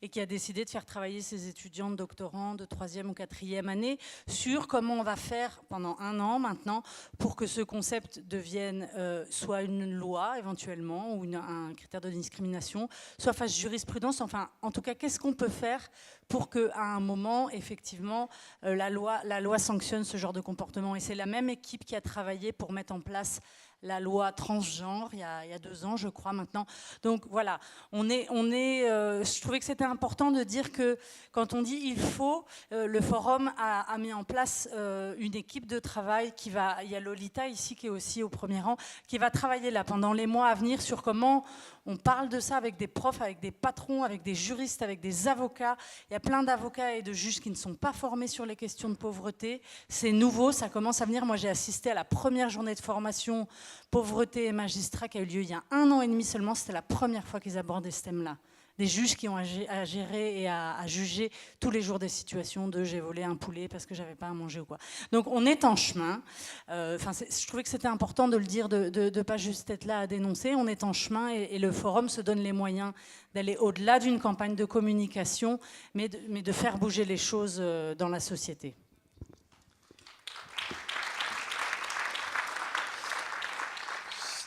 A: et qui a décidé de faire travailler ses étudiants de doctorants de 3e ou 4e année sur comment on va faire pendant 1 an maintenant pour que ce concept devienne soit une loi éventuellement ou un critère de discrimination, soit fasse jurisprudence, enfin en tout cas qu'est-ce qu'on peut faire pour qu'à un moment effectivement la loi sanctionne ce genre de comportement. Et c'est la même équipe qui a travaillé pour mettre en place la loi transgenre il y a 2 ans, je crois, maintenant. Donc voilà, je trouvais que c'était important de dire que quand on dit il faut, le forum a mis en place une équipe de travail il y a Lolita ici qui est aussi au premier rang, qui va travailler là pendant les mois à venir sur comment on parle de ça avec des profs, avec des patrons, avec des juristes, avec des avocats. Il y a plein d'avocats et de juges qui ne sont pas formés sur les questions de pauvreté. C'est nouveau, ça commence à venir. Moi, j'ai assisté à la première journée de formation pauvreté et magistrat qui a eu lieu il y a 1 an et demi seulement. C'était la première fois qu'ils abordaient ce thème-là. Des juges qui ont à gérer et à juger tous les jours des situations de j'ai volé un poulet parce que j'avais pas à manger ou quoi. Donc on est en chemin. Je trouvais que c'était important de le dire, de ne pas juste être là à dénoncer. On est en chemin et le forum se donne les moyens d'aller au-delà d'une campagne de communication, mais de faire bouger les choses dans la société.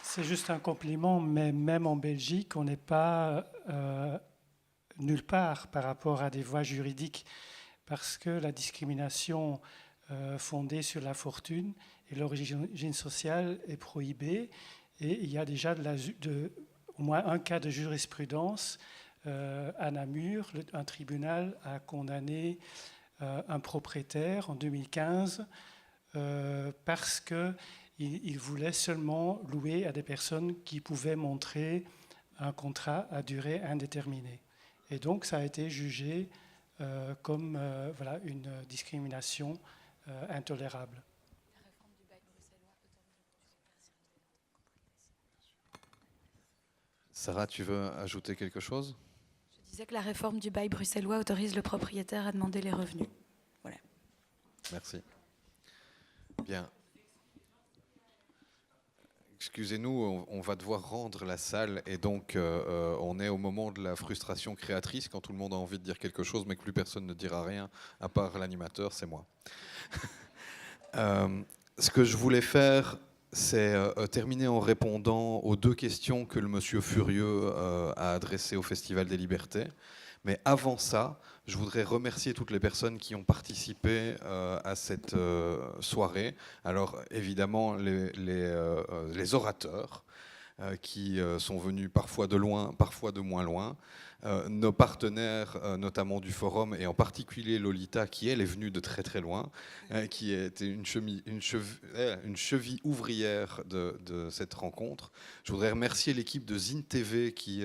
E: C'est juste un compliment, mais même en Belgique, on n'est pas nulle part par rapport à des voies juridiques, parce que la discrimination fondée sur la fortune et l'origine sociale est prohibée, et il y a déjà au moins un cas de jurisprudence à Namur. Un tribunal a condamné un propriétaire en 2015 parce que il voulait seulement louer à des personnes qui pouvaient montrer un contrat à durée indéterminée. Et donc, ça a été jugé comme une discrimination intolérable.
B: Sarah, tu veux ajouter quelque chose?
D: Je disais que la réforme du bail bruxellois autorise le propriétaire à demander les revenus. Voilà.
B: Merci. Bien. Excusez-nous, on va devoir rendre la salle et donc on est au moment de la frustration créatrice quand tout le monde a envie de dire quelque chose mais que plus personne ne dira rien à part l'animateur, c'est moi. Ce que je voulais faire, c'est terminer en répondant aux 2 questions que le monsieur Furieux a adressées au Festival des Libertés. Mais avant ça, je voudrais remercier toutes les personnes qui ont participé à cette soirée. Alors évidemment, les orateurs qui sont venus parfois de loin, parfois de moins loin. Nos partenaires, notamment du forum, et en particulier Lolita, qui elle est venue de très très loin, qui était une cheville ouvrière de cette rencontre. Je voudrais remercier l'équipe de Zine TV qui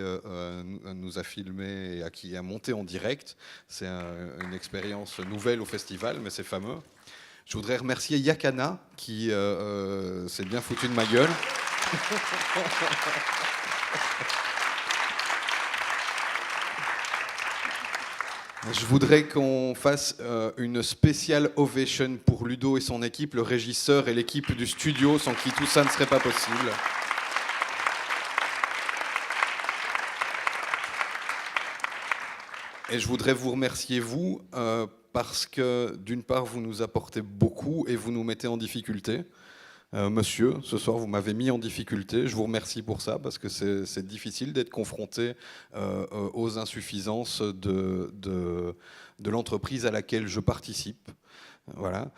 B: nous a filmé et qui a monté en direct. C'est une expérience nouvelle au festival, mais c'est fameux. Je voudrais remercier Yakana qui s'est bien foutu de ma gueule. Je voudrais qu'on fasse une spéciale ovation pour Ludo et son équipe, le régisseur et l'équipe du studio, sans qui tout ça ne serait pas possible. Et je voudrais vous remercier, vous, parce que d'une part, vous nous apportez beaucoup et vous nous mettez en difficulté. Monsieur, ce soir, vous m'avez mis en difficulté. Je vous remercie pour ça, parce que c'est difficile d'être confronté aux insuffisances de l'entreprise à laquelle je participe. Voilà.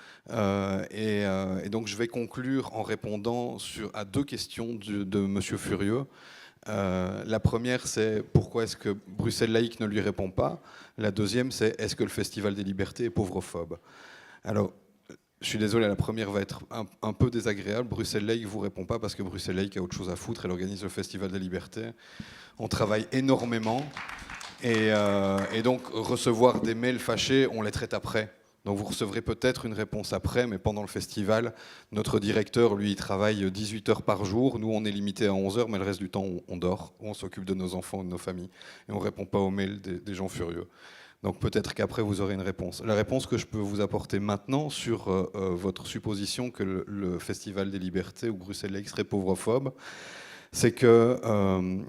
B: Et donc, je vais conclure en répondant à 2 questions de monsieur Furieux. La première, c'est pourquoi est-ce que Bruxelles Laïque ne lui répond pas? La deuxième, c'est est-ce que le Festival des Libertés est pauvrephobe? Alors, je suis désolé, la première va être un peu désagréable. Bruxelles Laïque ne vous répond pas parce que Bruxelles Laïque a autre chose à foutre. Elle organise le Festival des Libertés. On travaille énormément. Et donc, recevoir des mails fâchés, on les traite après. Donc, vous recevrez peut-être une réponse après, mais pendant le festival, notre directeur, lui, il travaille 18 heures par jour. Nous, on est limité à 11 heures, mais le reste du temps, on dort, ou on s'occupe de nos enfants ou de nos familles. Et on ne répond pas aux mails des gens furieux. Donc peut-être qu'après, vous aurez une réponse. La réponse que je peux vous apporter maintenant sur votre supposition que le Festival des Libertés ou Bruxelles Laïque serait pauvrophobe, c'est que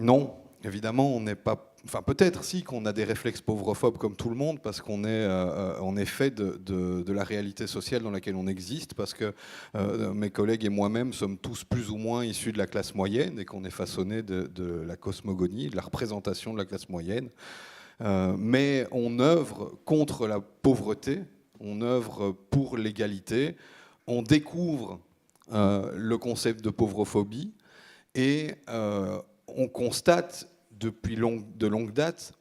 B: non, évidemment, on n'est pas... Enfin, peut-être si qu'on a des réflexes pauvrophobes comme tout le monde, parce qu'on est fait de la réalité sociale dans laquelle on existe, parce que mes collègues et moi-même sommes tous plus ou moins issus de la classe moyenne et qu'on est façonnés de la cosmogonie, de la représentation de la classe moyenne. Mais on œuvre contre la pauvreté, on œuvre pour l'égalité, on découvre le concept de pauvrophobie et on constate depuis de longue date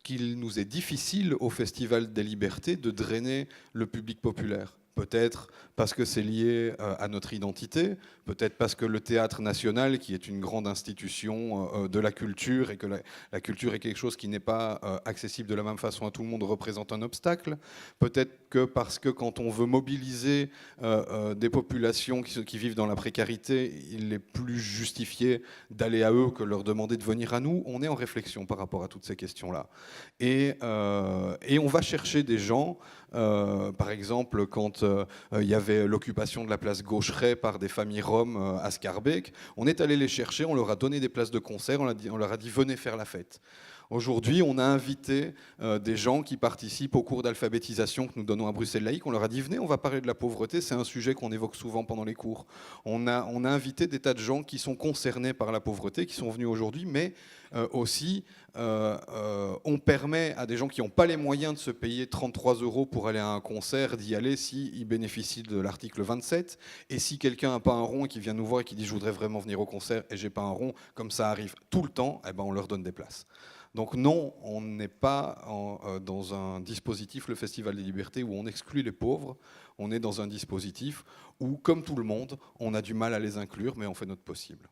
B: qu'il nous est difficile au Festival des Libertés de drainer le public populaire. peut-être parce que c'est lié à notre identité, peut-être parce que le Théâtre National, qui est une grande institution de la culture, et que la culture est quelque chose qui n'est pas accessible de la même façon à tout le monde, représente un obstacle, peut-être que parce que quand on veut mobiliser des populations qui vivent dans la précarité, il est plus justifié d'aller à eux que leur demander de venir à nous. On est en réflexion par rapport à toutes ces questions-là. Et on va chercher des gens, par exemple, quand il y avait l'occupation de la place Gaucheret par des familles roms à Scarbeck, on est allé les chercher, on leur a donné des places de concert, on leur a dit venez faire la fête. Aujourd'hui, on a invité des gens qui participent au cours d'alphabétisation que nous donnons à Bruxelles Laïque. On leur a dit venez, on va parler de la pauvreté, c'est un sujet qu'on évoque souvent pendant les cours. On a invité des tas de gens qui sont concernés par la pauvreté, qui sont venus aujourd'hui, mais aussi on permet à des gens qui n'ont pas les moyens de se payer 33 € pour aller à un concert d'y aller s'ils bénéficient de l'article 27. Et si quelqu'un n'a pas un rond et qui vient nous voir et qui dit je voudrais vraiment venir au concert et j'ai pas un rond, comme ça arrive tout le temps, eh ben on leur donne des places. Donc non, on n'est pas dans un dispositif, le Festival des Libertés, où on exclut les pauvres. On est dans un dispositif où, comme tout le monde, on a du mal à les inclure, mais on fait notre possible.